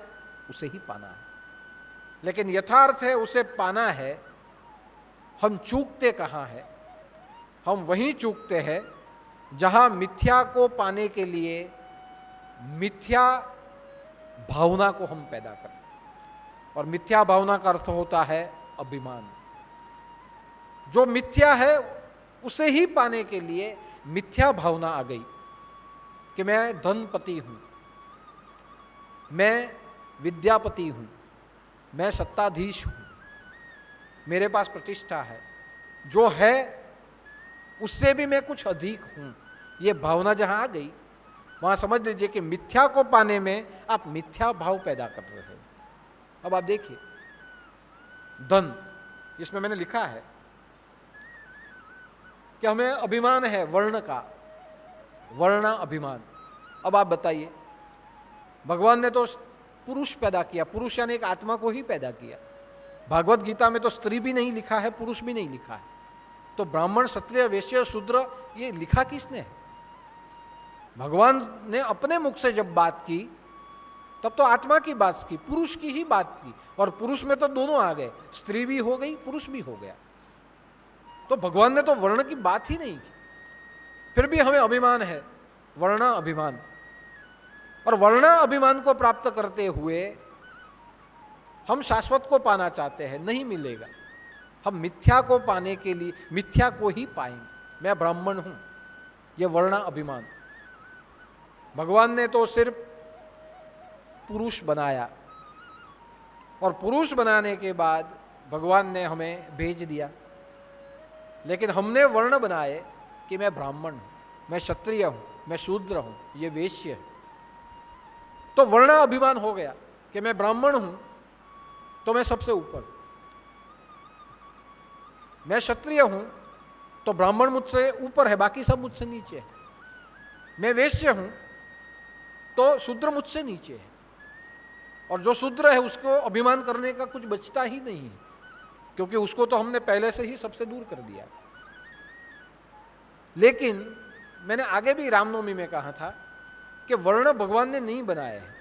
उसे ही पाना है, लेकिन यथार्थ है उसे पाना है, हम चूकते कहाँ हैं? हम वहीं चूकते हैं जहां मिथ्या को पाने के लिए मिथ्या भावना को हम पैदा करें, और मिथ्या भावना का अर्थ होता है अभिमान। जो मिथ्या है उसे ही पाने के लिए मिथ्या भावना आ गई कि मैं धनपति हूं, मैं विद्यापति हूं, मैं सत्ताधीश हूं, मेरे पास प्रतिष्ठा है, जो है उससे भी मैं कुछ अधिक हूं। ये भावना जहां आ गई वहां समझ लीजिए कि मिथ्या को पाने में आप मिथ्या भाव पैदा कर रहे हो। अब आप देखिए, धन, इसमें मैंने लिखा है कि हमें अभिमान है वर्ण का, वर्णा अभिमान। अब आप बताइए, भगवान ने तो पुरुष पैदा किया, पुरुष यानी एक आत्मा को ही पैदा किया। भागवत गीता में तो स्त्री भी नहीं लिखा है, पुरुष भी नहीं लिखा है। तो ब्राह्मण, क्षत्रिय, वैश्य, शूद्र, ये लिखा किसने है? भगवान ने अपने मुख से जब बात की तब तो आत्मा की बात की, पुरुष की ही बात की, और पुरुष में तो दोनों आ गए, स्त्री भी हो गई, पुरुष भी हो गया। तो भगवान ने तो वर्ण की बात ही नहीं की, फिर भी हमें अभिमान है, वर्णा अभिमान। और वर्णा अभिमान को प्राप्त करते हुए हम शाश्वत को पाना चाहते हैं, नहीं मिलेगा। हम मिथ्या को पाने के लिए मिथ्या को ही पाएंगे। मैं ब्राह्मण हूं, यह वर्णा अभिमान। भगवान ने तो सिर्फ पुरुष बनाया, और पुरुष बनाने के बाद भगवान ने हमें भेज दिया, लेकिन हमने वर्ण बनाए कि मैं ब्राह्मण हूं, मैं क्षत्रिय हूं, मैं शूद्र हूं, ये वैश्य है। तो वर्णा अभिमान हो गया कि मैं ब्राह्मण हूं तो मैं सबसे ऊपर, मैं क्षत्रिय हूं तो ब्राह्मण मुझसे ऊपर है, बाकी सब मुझसे नीचे है। मैं वैश्य हूं तो शूद्र मुझसे नीचे है, और जो शूद्र है उसको अभिमान करने का कुछ बचता ही नहीं है, क्योंकि उसको तो हमने पहले से ही सबसे दूर कर दिया। लेकिन मैंने आगे भी रामनवमी में कहा था कि वर्ण भगवान ने नहीं बनाए हैं,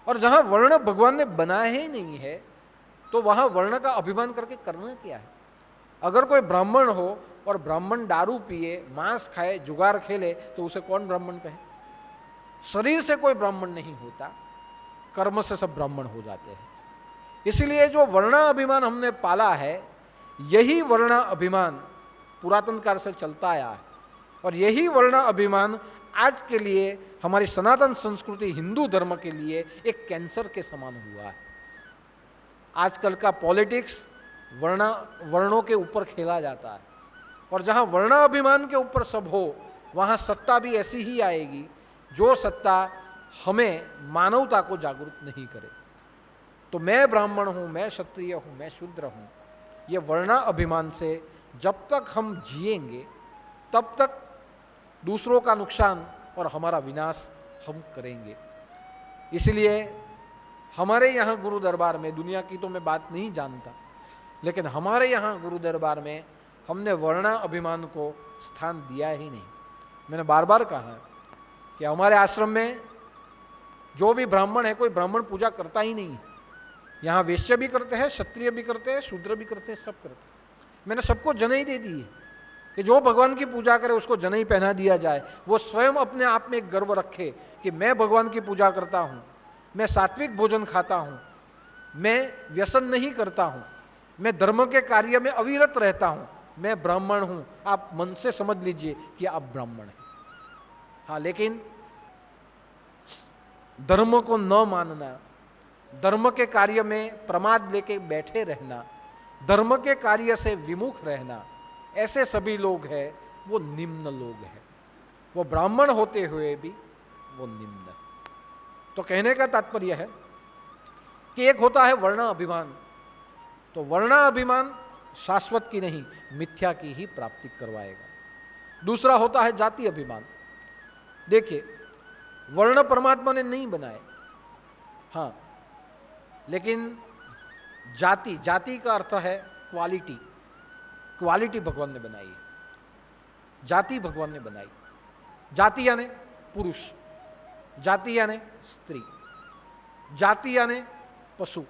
और जहां वर्ण भगवान ने बनाए ही नहीं है तो वहां वर्ण का अभिमान करके करना क्या है? अगर कोई ब्राह्मण हो और ब्राह्मण दारू पिए, मांस खाए, जुगार खेले, तो उसे कौन ब्राह्मण कहे? शरीर से कोई ब्राह्मण नहीं होता, कर्म से सब ब्राह्मण हो जाते हैं। इसलिए जो वर्णा अभिमान हमने पाला है, यही वर्णा अभिमान पुरातन काल से चलता आया है, और यही वर्णा अभिमान आज के लिए हमारी सनातन संस्कृति हिंदू धर्म के लिए एक कैंसर के समान हुआ है। आजकल का पॉलिटिक्स वर्णों के ऊपर खेला जाता है, और जहां वर्णा अभिमान के ऊपर सब हो वहां सत्ता भी ऐसी ही आएगी जो सत्ता हमें मानवता को जागरूक नहीं करे। तो मैं ब्राह्मण हूं, मैं क्षत्रिय हूं, मैं शूद्र हूं, ये वर्णा अभिमान से जब तक हम जिएंगे तब तक दूसरों का नुकसान और हमारा विनाश हम करेंगे। इसलिए हमारे यहाँ गुरु दरबार में, दुनिया की तो मैं बात नहीं जानता, लेकिन हमारे यहाँ गुरु दरबार में हमने वर्णा अभिमान को स्थान दिया ही नहीं। मैंने बार बार कहा है कि हमारे आश्रम में जो भी ब्राह्मण है, कोई ब्राह्मण पूजा करता ही नहीं है। यहाँ वैश्य भी करते हैं, क्षत्रिय भी करते हैं, शूद्र भी करते हैं, सब करते हैं। मैंने सबको जनेई दे दी है कि जो भगवान की पूजा करे उसको जनेई पहना दिया जाए। वो स्वयं अपने आप में एक गर्व रखे कि मैं भगवान की पूजा करता हूँ, मैं सात्विक भोजन खाता हूँ, मैं व्यसन नहीं करता हूँ, मैं धर्म के कार्य में अविरत रहता हूँ, मैं ब्राह्मण हूँ। आप मन से समझ लीजिए कि आप ब्राह्मण हैं। हाँ, लेकिन धर्म को न मानना, धर्म के कार्य में प्रमाद लेके बैठे रहना, धर्म के कार्य से विमुख रहना, ऐसे सभी लोग हैं वो निम्न लोग हैं। वो ब्राह्मण होते हुए भी वो निम्न। तो कहने का तात्पर्य है कि एक होता है वर्णा अभिमान, तो वर्णा अभिमान शाश्वत की नहीं, मिथ्या की ही प्राप्ति करवाएगा। दूसरा होता है जाति अभिमान। देखिए, वर्ण परमात्मा ने नहीं बनाए, हाँ, लेकिन जाति, जाति का अर्थ है क्वालिटी, क्वालिटी भगवान ने बनाई है, जाति भगवान ने बनाई। जाति यानी पुरुष, जाति यानी स्त्री, जाति यानी पशु,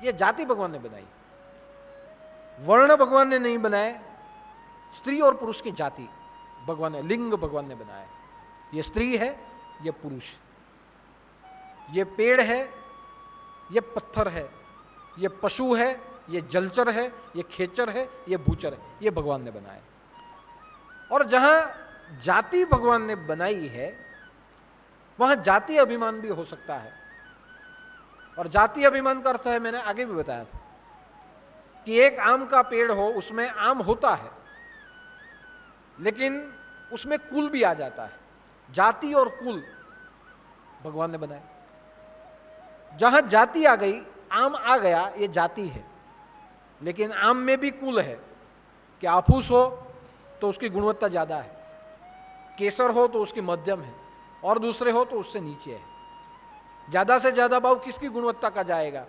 ये जाति भगवान ने बनाई। वर्ण भगवान ने नहीं बनाए, स्त्री और पुरुष की जाति भगवान ने, लिंग भगवान ने बनाया। ये स्त्री है, ये पुरुष, ये पेड़ है, ये पत्थर है, ये पशु है, ये जलचर है, ये खेचर है, ये भूचर है, ये भगवान ने बनाया। और जहां जाति भगवान ने बनाई है वहां जाति अभिमान भी हो सकता है। और जाति अभिमान का अर्थ है, मैंने आगे भी बताया था कि एक आम का पेड़ हो, उसमें आम होता है लेकिन उसमें कुल भी आ जाता है। जाति और कुल भगवान ने बनाया। जहां जाति आ गई, आम आ गया, ये जाति है, लेकिन आम में भी कुल है कि आफूस हो तो उसकी गुणवत्ता ज़्यादा है, केसर हो तो उसकी मध्यम है, और दूसरे हो तो उससे नीचे है। ज़्यादा से ज़्यादा भाव किसकी गुणवत्ता का जाएगा?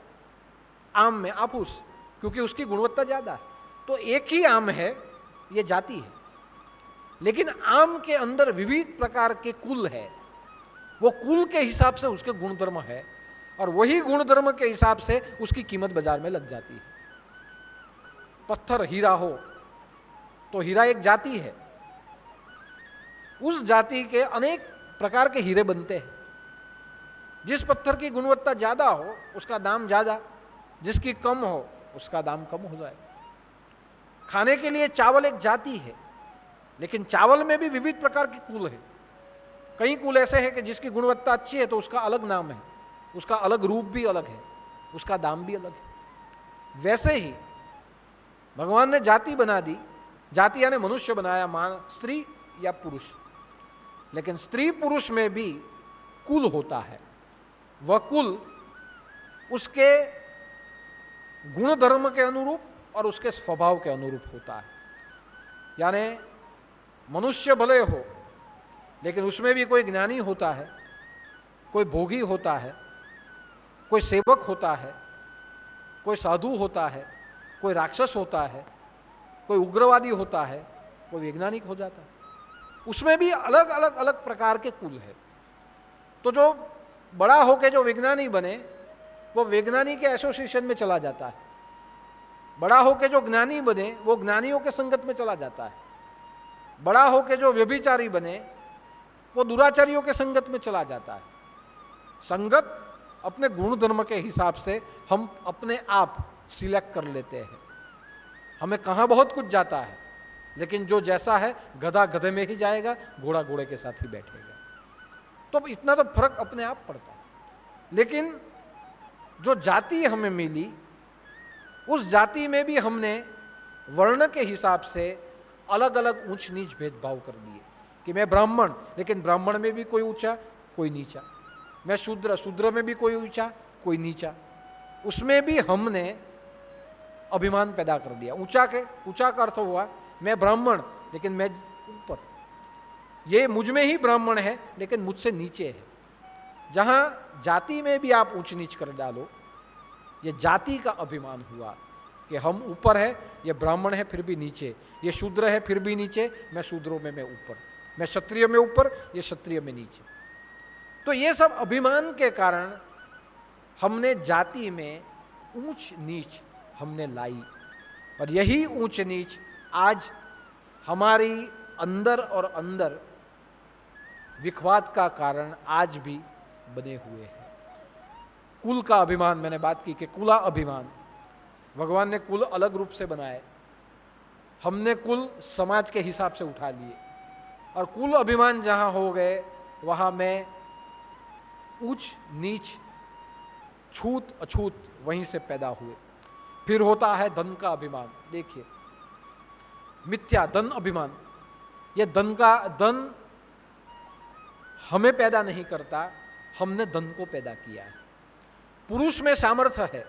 आम में, आफूस, क्योंकि उसकी गुणवत्ता ज़्यादा है। तो एक ही आम है, ये जाति है, लेकिन आम के अंदर विविध प्रकार के कुल है, वो कुल के हिसाब से उसके गुणधर्म है, और वही गुणधर्म के हिसाब से उसकी कीमत बाजार में लग जाती है। पत्थर हीरा हो तो हीरा एक जाति है, उस जाति के अनेक प्रकार के हीरे बनते हैं। जिस पत्थर की गुणवत्ता ज़्यादा हो उसका दाम ज़्यादा, जिसकी कम हो उसका दाम कम हो जाए। खाने के लिए चावल एक जाति है, लेकिन चावल में भी विविध प्रकार के कुल है। कई कुल ऐसे हैं कि जिसकी गुणवत्ता अच्छी है तो उसका अलग नाम है, उसका अलग रूप भी अलग है, उसका दाम भी अलग है। वैसे ही भगवान ने जाति बना दी, जाति यानी मनुष्य बनाया, मान स्त्री या पुरुष, लेकिन स्त्री पुरुष में भी कुल होता है। वह कुल उसके गुण धर्म के अनुरूप और उसके स्वभाव के अनुरूप होता है। यानी मनुष्य भले हो लेकिन उसमें भी कोई ज्ञानी होता है, कोई भोगी होता है, कोई सेवक होता है, कोई साधु होता है, कोई राक्षस होता है, कोई उग्रवादी होता है, कोई वैज्ञानिक हो जाता है। उसमें भी अलग अलग अलग प्रकार के कुल है। तो जो बड़ा होके जो विज्ञानी बने वो विज्ञानी के एसोसिएशन में चला जाता है, बड़ा होके जो ज्ञानी बने वो ज्ञानियों के संगत में चला जाता है, बड़ा होके जो व्यभिचारी बने वो दुराचारियों के संगत में चला जाता है। संगत अपने गुण धर्म के हिसाब से हम अपने आप सिलेक्ट कर लेते हैं। हमें कहाँ बहुत कुछ जाता है, लेकिन जो जैसा है गधा गधे में ही जाएगा, घोड़ा घोड़े के साथ ही बैठेगा। तो इतना तो फर्क अपने आप पड़ता है। लेकिन जो जाति हमें मिली, उस जाति में भी हमने वर्ण के हिसाब से अलग अलग ऊंच नीच भेदभाव कर दिए कि मैं ब्राह्मण, लेकिन ब्राह्मण में भी कोई ऊंचा कोई नीचा, मैं शूद्र, शूद्र में भी कोई ऊंचा कोई नीचा, उसमें भी हमने अभिमान पैदा कर दिया। ऊंचा का अर्थ हुआ मैं ब्राह्मण लेकिन मैं ऊपर, ये मुझ में ही ब्राह्मण है लेकिन मुझसे नीचे है। जहाँ जाति में भी आप ऊंच नीच कर डालो, ये जाति का अभिमान हुआ कि हम ऊपर है, ये ब्राह्मण है फिर भी नीचे, ये शूद्र है फिर भी नीचे, मैं शूद्रों में मैं ऊपर, मैं क्षत्रिय में ऊपर, ये क्षत्रिय में नीचे। तो ये सब अभिमान के कारण हमने जाति में ऊंच नीच हमने लाई, और यही ऊंच नीच आज हमारी अंदर और अंदर विखवाद का कारण आज भी बने हुए हैं। कुल का अभिमान, मैंने बात की कि कुला अभिमान, भगवान ने कुल अलग रूप से बनाए, हमने कुल समाज के हिसाब से उठा लिए, और कुल अभिमान जहाँ हो गए वहाँ मैं ऊंच नीच छूत अछूत वहीं से पैदा हुए। फिर होता है धन का अभिमान। देखिए, मिथ्या धन अभिमान, ये धन हमें पैदा नहीं करता, हमने धन को पैदा किया है। पुरुष में सामर्थ्य है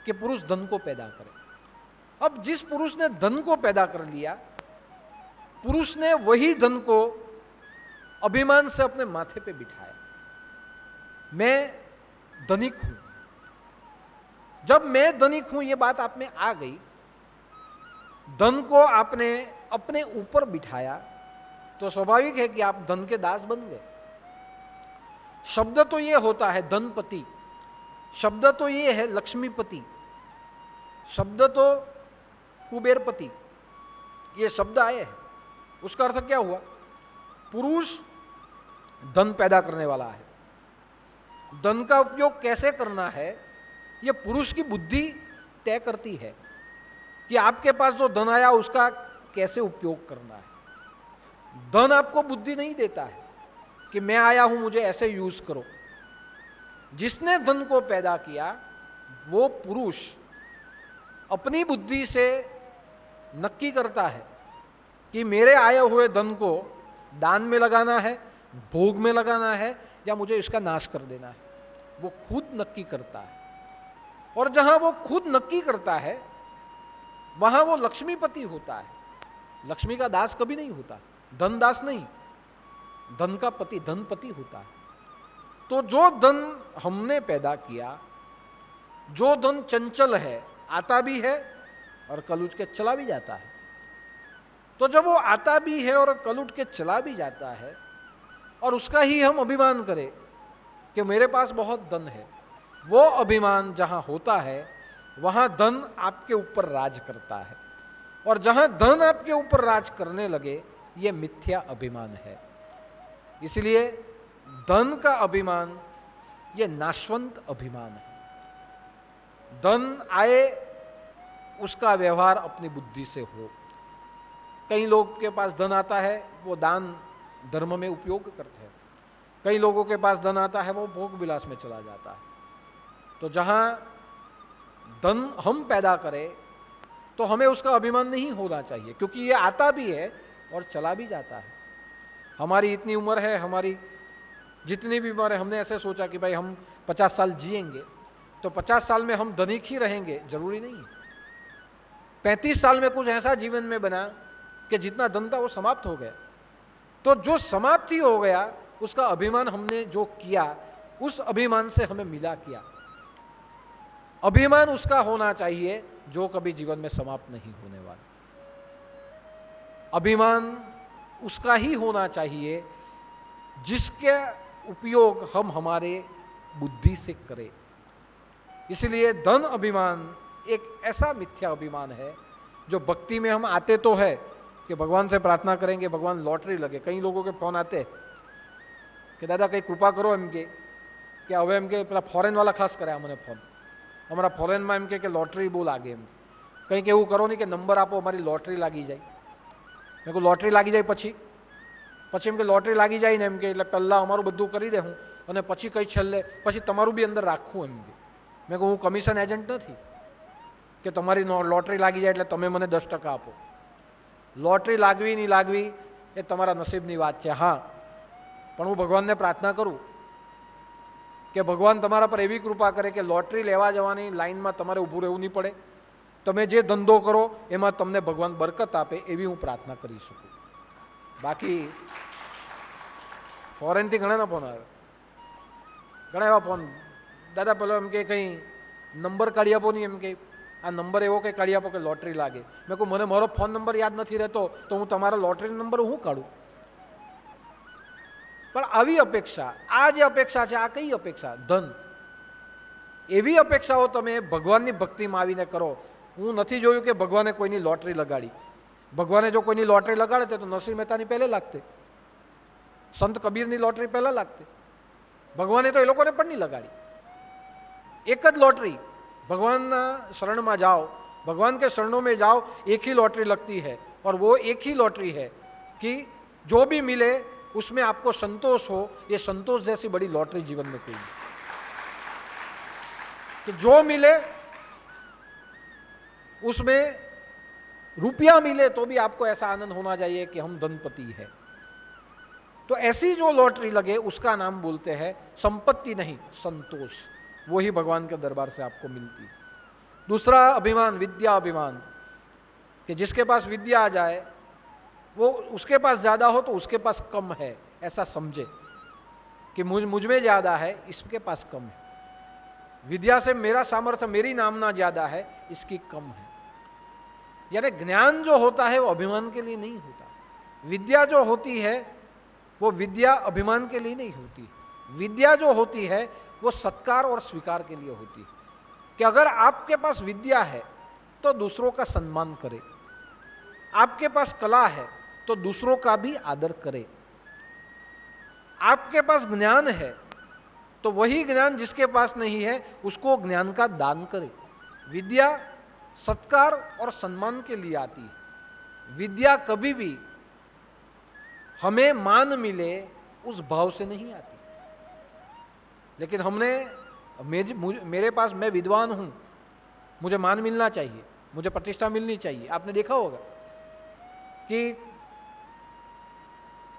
कि पुरुष धन को पैदा करे। अब जिस पुरुष ने धन को पैदा कर लिया पुरुष ने वही धन को अभिमान से अपने माथे पे बिठाया। मैं धनिक हूं। जब मैं धनिक हूं ये बात आप में आ गई, धन को आपने अपने ऊपर बिठाया, तो स्वाभाविक है कि आप धन के दास बन गए। शब्द तो ये होता है धनपति, शब्द तो ये है लक्ष्मीपति, शब्द तो कुबेरपति, ये शब्द आए हैं। उसका अर्थ क्या हुआ? पुरुष धन पैदा करने वाला है। धन का उपयोग कैसे करना है ये पुरुष की बुद्धि तय करती है कि आपके पास जो धन आया उसका कैसे उपयोग करना है। धन आपको बुद्धि नहीं देता है कि मैं आया हूं मुझे ऐसे यूज करो। जिसने धन को पैदा किया वो पुरुष अपनी बुद्धि से नक्की करता है कि मेरे आए हुए धन को दान में लगाना है, भोग में लगाना है, या मुझे इसका नाश कर देना है। वो खुद नक्की करता है। और जहां वो खुद नक्की करता है वहां वो लक्ष्मीपति होता है। लक्ष्मी का दास कभी नहीं होता, धन दास नहीं, धन का पति धनपति होता है। तो जो धन हमने पैदा किया, जो धन चंचल है, आता भी है और कल उठ के चला भी जाता है, तो जब वो आता भी है और कल उठ के चला भी जाता है और उसका ही हम अभिमान करें कि मेरे पास बहुत धन है, वो अभिमान जहां होता है वहां धन आपके ऊपर राज करता है। और जहां धन आपके ऊपर राज करने लगे ये मिथ्या अभिमान है। इसलिए धन का अभिमान ये नाशवंत अभिमान है। धन आए उसका व्यवहार अपनी बुद्धि से हो। कई लोग के पास धन आता है वो दान धर्म में उपयोग करते हैं, कई लोगों के पास धन आता है वो भोग विलास में चला जाता है। तो जहां धन हम पैदा करें तो हमें उसका अभिमान नहीं होना चाहिए, क्योंकि ये आता भी है और चला भी जाता है। हमारी इतनी उम्र है, हमारी जितनी भी उम्र है, हमने ऐसे सोचा कि भाई हम 50 साल जिएंगे तो 50 साल में हम धनिक ही रहेंगे, जरूरी नहीं है। 35 साल में कुछ ऐसा जीवन में बना कि जितना धन था वो समाप्त हो गया। तो जो समाप्ति हो गया उसका अभिमान हमने जो किया उस अभिमान से हमें मिला किया। अभिमान उसका होना चाहिए जो कभी जीवन में समाप्त नहीं होने वाला। अभिमान उसका ही होना चाहिए जिसके उपयोग हम हमारे बुद्धि से करें। इसलिए धन अभिमान एक ऐसा मिथ्या अभिमान है जो भक्ति में हम आते तो है कि भगवान से प्रार्थना करेंगे भगवान लॉटरी लगे। कई लोगों के फोन आते कि दादा कई कृपा करो एम के कि હવે એમ કે પેલા ફોરેન વાળા ખાસ કરે મને ફોન, અમારા ફોરેનમાં એમ કે લોટરી બહુ લાગે, એમ કંઈક એવું કરો નહીં કે નંબર આપો અમારી લોટરી લાગી જાય। મેં કહું લોટરી લાગી જાય પછી એમ કે લોટરી લાગી જાય ને એમ કે એટલે પહેલાં અમારું બધું કરી દે હું અને પછી કંઈ છેલ્લે પછી તમારું બી અંદર રાખવું એમ કે। મેં કહું હું કમિશન એજન્ટ નથી કે તમારી લોટરી લાગી જાય એટલે તમે મને 10% આપો। લોટરી લાગવી નહીં લાગવી એ તમારા નસીબની વાત છે। હા, પણ હું ભગવાનને પ્રાર્થના કરું કે ભગવાન તમારા પર એવી કૃપા કરે કે લોટરી લેવા જવાની લાઈનમાં તમારે ઊભું રહેવું નહીં પડે, તમે જે ધંધો કરો એમાં તમને ભગવાન બરકત આપે એવી હું પ્રાર્થના કરી શકું। બાકી ફોરેનથી ઘણાના ફોન આવે, ઘણા એવા ફોન, દાદા પેલો એમ કે કંઈ નંબર કાઢી આપો નહીં, એમ કે આ નંબર એવો કંઈ કાઢી આપો કે લોટરી લાગે। મેં કહું મને મારો ફોન નંબર યાદ નથી રહેતો તો હું તમારો લોટરી નંબર હું કાઢું? પણ આવી અપેક્ષા, આ જે અપેક્ષા છે આ કઈ અપેક્ષા? ધન। એવી અપેક્ષાઓ તમે ભગવાનની ભક્તિમાં આવીને કરો। હું નથી જોયું કે ભગવાને કોઈની લોટરી લગાડી। ભગવાને જો કોઈની લોટરી લગાડે તો નરસિંહ મહેતાની પહેલે લાગતે, સંત કબીરની લોટરી પહેલા લાગતે। ભગવાને તો એ લોકોને પણ નહીં લગાડી। એક જ લોટરી, भगवान शरण में जाओ, भगवान के शरणों में जाओ, एक ही लॉटरी लगती है और वो एक ही लॉटरी है कि जो भी मिले उसमें आपको संतोष हो। ये संतोष जैसी बड़ी लॉटरी जीवन में कोई नहीं कि जो मिले उसमें रुपया मिले तो भी आपको ऐसा आनंद होना चाहिए कि हम धनपति है। तो ऐसी जो लॉटरी लगे उसका नाम बोलते हैं संपत्ति नहीं, संतोष। वही भगवान के दरबार से आपको मिलती। दूसरा अभिमान विद्या अभिमान, कि जिसके पास विद्या आ जाए वो उसके पास ज़्यादा हो तो उसके पास कम है, ऐसा समझे कि मुझ में ज़्यादा है, इसके पास कम है। विद्या से मेरा सामर्थ्य, मेरी नामना ज़्यादा है, इसकी कम है। यानी ज्ञान जो होता है वो अभिमान के लिए नहीं होता। विद्या जो होती है वो विद्या अभिमान के लिए नहीं होती। विद्या जो होती है वो सत्कार और स्वीकार के लिए होती है कि अगर आपके पास विद्या है तो दूसरों का सम्मान करे, आपके पास कला है तो दूसरों का भी आदर करे, आपके पास ज्ञान है तो वही ज्ञान जिसके पास नहीं है उसको ज्ञान का दान करे। विद्या सत्कार और सम्मान के लिए आती है। विद्या कभी भी हमें मान मिले उस भाव से नहीं आती। लेकिन मेरे पास, मैं विद्वान हूं, मुझे मान मिलना चाहिए, मुझे प्रतिष्ठा मिलनी चाहिए। आपने देखा होगा कि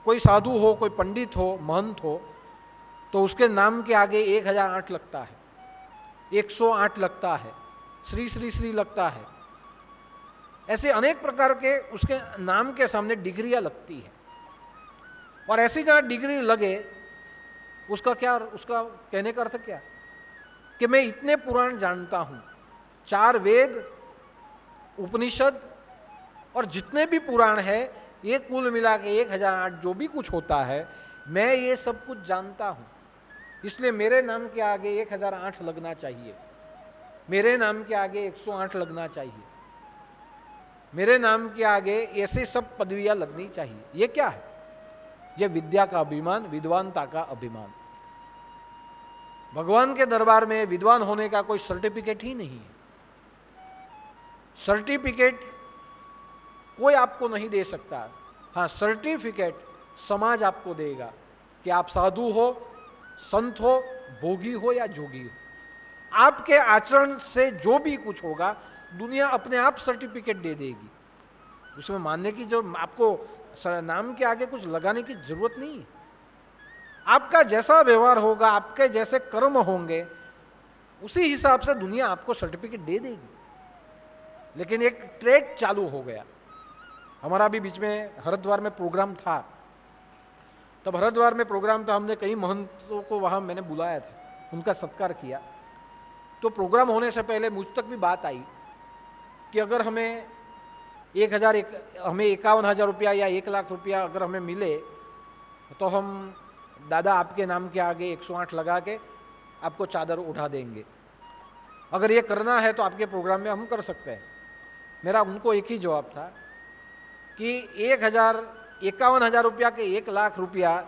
कोई साधु हो, कोई पंडित हो, महंत हो, तो उसके नाम के आगे 1008 लगता है, 108 लगता है, श्री श्री श्री लगता है। ऐसे अनेक प्रकार के उसके नाम के सामने डिग्रियां लगती है। और ऐसी जहाँ डिग्री लगे उसका कहने का अर्थ क्या कि मैं इतने पुराण जानता हूँ, 4 वेद, उपनिषद और जितने भी पुराण है ये कुल मिला के 1008 जो भी कुछ होता है, मैं ये सब कुछ जानता हूँ, इसलिए मेरे नाम के आगे 1008 लगना चाहिए, मेरे नाम के आगे 108 लगना चाहिए, मेरे नाम के आगे ऐसे सब पदवियां लगनी चाहिए। ये क्या है? ये विद्या का अभिमान, विद्वानता का अभिमान। भगवान के दरबार में विद्वान होने का कोई सर्टिफिकेट ही नहीं है। सर्टिफिकेट कोई आपको नहीं दे सकता। हाँ, सर्टिफिकेट समाज आपको देगा कि आप साधु हो, संत हो, भोगी हो या जोगी हो। आपके आचरण से जो भी कुछ होगा दुनिया अपने आप सर्टिफिकेट दे देगी। उसमें मानने की जो, आपको नाम के आगे कुछ लगाने की जरूरत नहीं है। आपका जैसा व्यवहार होगा, आपके जैसे कर्म होंगे, उसी हिसाब से दुनिया आपको सर्टिफिकेट दे देगी। लेकिन एक ट्रेड चालू हो गया। हमारा भी बीच में हरिद्वार में प्रोग्राम था, तब हरिद्वार में प्रोग्राम था, हमने कई महंतों को वहाँ मैंने बुलाया था, उनका सत्कार किया। तो प्रोग्राम होने से पहले मुझ तक भी बात आई कि अगर हमें 51,000 रुपया या 1,00,000 रुपया अगर हमें मिले तो हम दादा आपके नाम के आगे 108 लगा के आपको चादर उठा देंगे। अगर ये करना है तो आपके प्रोग्राम में हम कर सकते हैं। मेरा उनको एक ही जवाब था कि 51,000 रुपया के 1,00,000 रुपया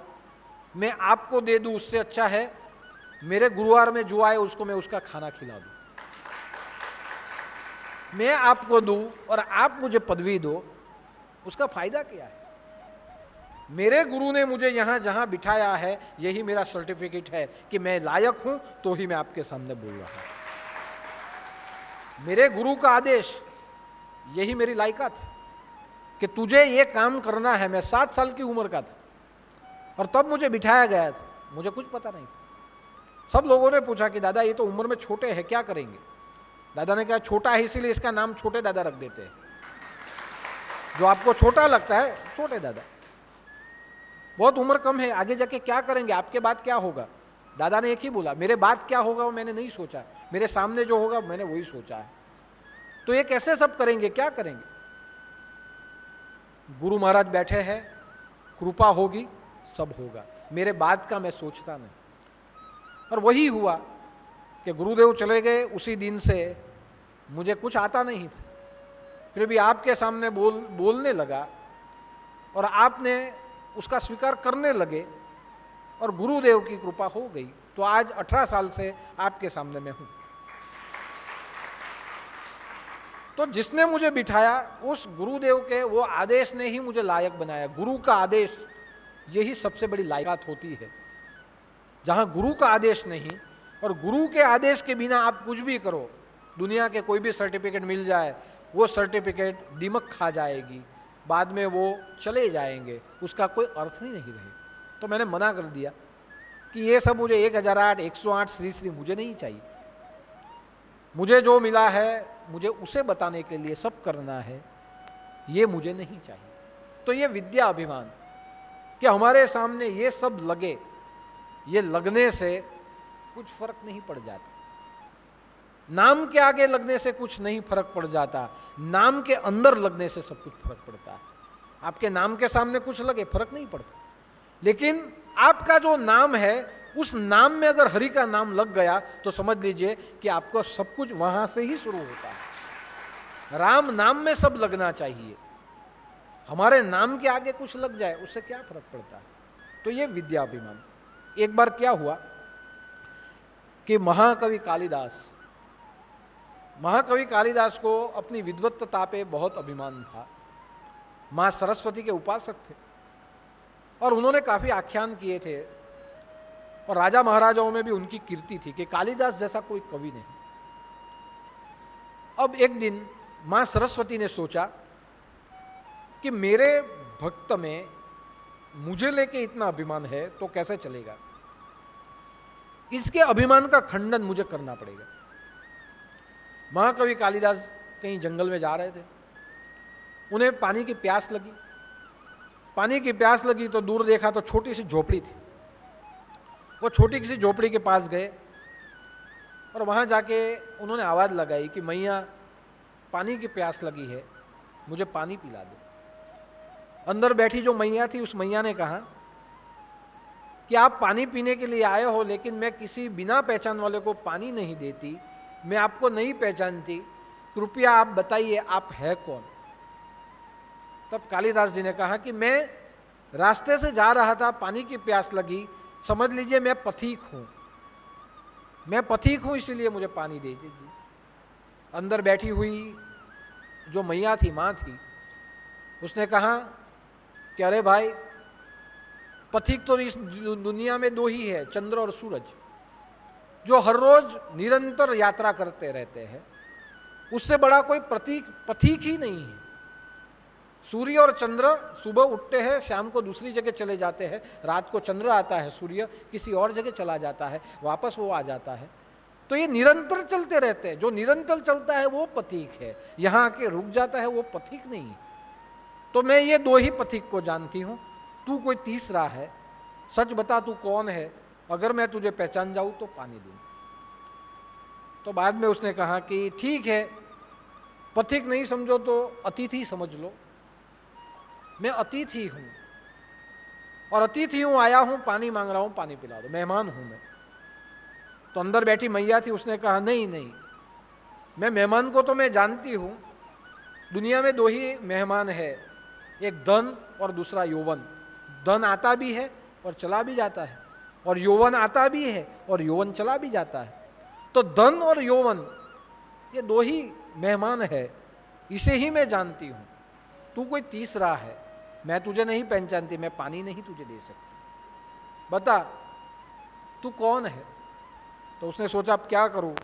मैं आपको दे दूँ, उससे अच्छा है मेरे गुरुवार में जो आए उसको मैं उसका खाना खिला दूँ। मैं आपको दूँ और आप मुझे पदवी दो, उसका फायदा क्या है? मेरे गुरु ने मुझे यहाँ जहाँ बिठाया है यही मेरा सर्टिफिकेट है कि मैं लायक हूँ, तो ही मैं आपके सामने बोल रहा हूँ। मेरे गुरु का आदेश, यही मेरी लायकात है कि तुझे ये काम करना है। मैं 7 साल की उम्र का था और तब मुझे बिठाया गया था, मुझे कुछ पता नहीं था। सब लोगों ने पूछा कि दादा ये तो उम्र में छोटे हैं, क्या करेंगे? दादा ने कहा छोटा है इसीलिए इसका नाम छोटे दादा रख देते हैं। जो आपको छोटा लगता है, छोटे दादा। बहुत उम्र कम है, आगे जाके क्या करेंगे, आपके बाद क्या होगा? दादा ने एक ही बोला, मेरे बाद क्या होगा वो मैंने नहीं सोचा, मेरे सामने जो होगा मैंने वही सोचा है। तो ये कैसे सब करेंगे, क्या करेंगे? गुरु महाराज बैठे हैं, कृपा होगी सब होगा। मेरे बाद का मैं सोचता नहीं। और वही हुआ कि गुरुदेव चले गए। उसी दिन से मुझे कुछ आता नहीं था, फिर भी आपके सामने बोलने लगा और आपने उसका स्वीकार करने लगे और गुरुदेव की कृपा हो गई। तो आज 18 साल से आपके सामने मैं हूं। तो जिसने मुझे बिठाया उस गुरुदेव के वो आदेश ने ही मुझे लायक बनाया। गुरु का आदेश, यही सबसे बड़ी लायकात होती है। जहां गुरु का आदेश नहीं और गुरु के आदेश के बिना आप कुछ भी करो, दुनिया के कोई भी सर्टिफिकेट मिल जाए, वो सर्टिफिकेट दीमक खा जाएगी, बाद में वो चले जाएंगे, उसका कोई अर्थ ही नहीं रहेगा। तो मैंने मना कर दिया कि ये सब मुझे 1008, 108 श्री श्री मुझे नहीं चाहिए। मुझे जो मिला है मुझे उसे बताने के लिए सब करना है, ये मुझे नहीं चाहिए। तो ये विद्या अभिमान, कि हमारे सामने ये सब लगे, ये लगने से कुछ फर्क नहीं पड़ जाता। नाम के आगे लगने से कुछ नहीं फर्क पड़ जाता, नाम के अंदर लगने से सब कुछ फर्क पड़ता है। आपके नाम के सामने कुछ लगे फर्क नहीं पड़ता, लेकिन आपका जो नाम है उस नाम में अगर हरि का नाम लग गया तो समझ लीजिए कि आपको सब कुछ वहां से ही शुरू होता है। राम नाम में सब लगना चाहिए, हमारे नाम के आगे कुछ लग जाए उससे क्या फर्क पड़ता है। तो ये विद्याभिमान। एक बार क्या हुआ कि महाकवि कालिदास को अपनी विद्वत्ता पे बहुत अभिमान था। माँ सरस्वती के उपासक थे और उन्होंने काफ़ी आख्यान किए थे और राजा महाराजाओं में भी उनकी कीर्ति थी कि कालिदास जैसा कोई कवि नहीं। अब एक दिन माँ सरस्वती ने सोचा कि मेरे भक्त में मुझे लेके इतना अभिमान है तो कैसे चलेगा, इसके अभिमान का खंडन मुझे करना पड़ेगा। महाकवि कालिदास कहीं जंगल में जा रहे थे, उन्हें पानी की प्यास लगी तो दूर देखा तो छोटी सी झोपड़ी थी। वो छोटी सी झोपड़ी के पास गए और वहाँ जाके उन्होंने आवाज़ लगाई कि मैया पानी की प्यास लगी है, मुझे पानी पिला दो। अंदर बैठी जो मैया थी उस मैया ने कहा कि आप पानी पीने के लिए आए हो, लेकिन मैं किसी बिना पहचान वाले को पानी नहीं देती, मैं आपको नहीं पहचानती, कृपया आप बताइए आप है कौन। तब कालिदास जी ने कहा कि मैं रास्ते से जा रहा था, पानी की प्यास लगी, समझ लीजिए मैं पथिक हूँ, इसीलिए मुझे पानी दे दीजिए। अंदर बैठी हुई जो मैया थी, माँ थी, उसने कहा कि अरे भाई, पथिक तो इस दुनिया में दो ही है, चंद्र और सूरज, जो हर रोज निरंतर यात्रा करते रहते हैं, उससे बड़ा कोई पथिक ही नहीं है। सूर्य और चंद्र सुबह उठते हैं, शाम को दूसरी जगह चले जाते हैं, रात को चंद्र आता है, सूर्य किसी और जगह चला जाता है, वापस वो आ जाता है। तो ये निरंतर चलते रहते हैं, जो निरंतर चलता है वो पथिक है, यहाँ आके रुक जाता है वो पथिक नहीं है। तो मैं ये दो ही पथिक को जानती हूँ, तू कोई तीसरा है, सच बता तू कौन है, अगर मैं तुझे पहचान जाऊँ तो पानी दूँ। तो बाद में उसने कहा कि ठीक है, पथिक नहीं समझो तो अतिथि समझ लो, मैं अतिथि हूँ और अतिथि हूँ, आया हूँ, पानी मांग रहा हूँ, पानी पिला दो, मेहमान हूँ मैं। तो अंदर बैठी मैया थी, उसने कहा नहीं, मैं मेहमान को तो मैं जानती हूँ, दुनिया में दो ही मेहमान है, एक धन और दूसरा यौवन। धन आता भी है और चला भी जाता है, और यौवन आता भी है और यौवन चला भी जाता है। तो धन और यौवन ये दो ही मेहमान है, इसे ही मैं जानती हूँ, तू कोई तीसरा है, मैं तुझे नहीं पहचानती, मैं पानी नहीं तुझे दे सकती, बता तू कौन है। तो उसने सोचा अब क्या करूँ,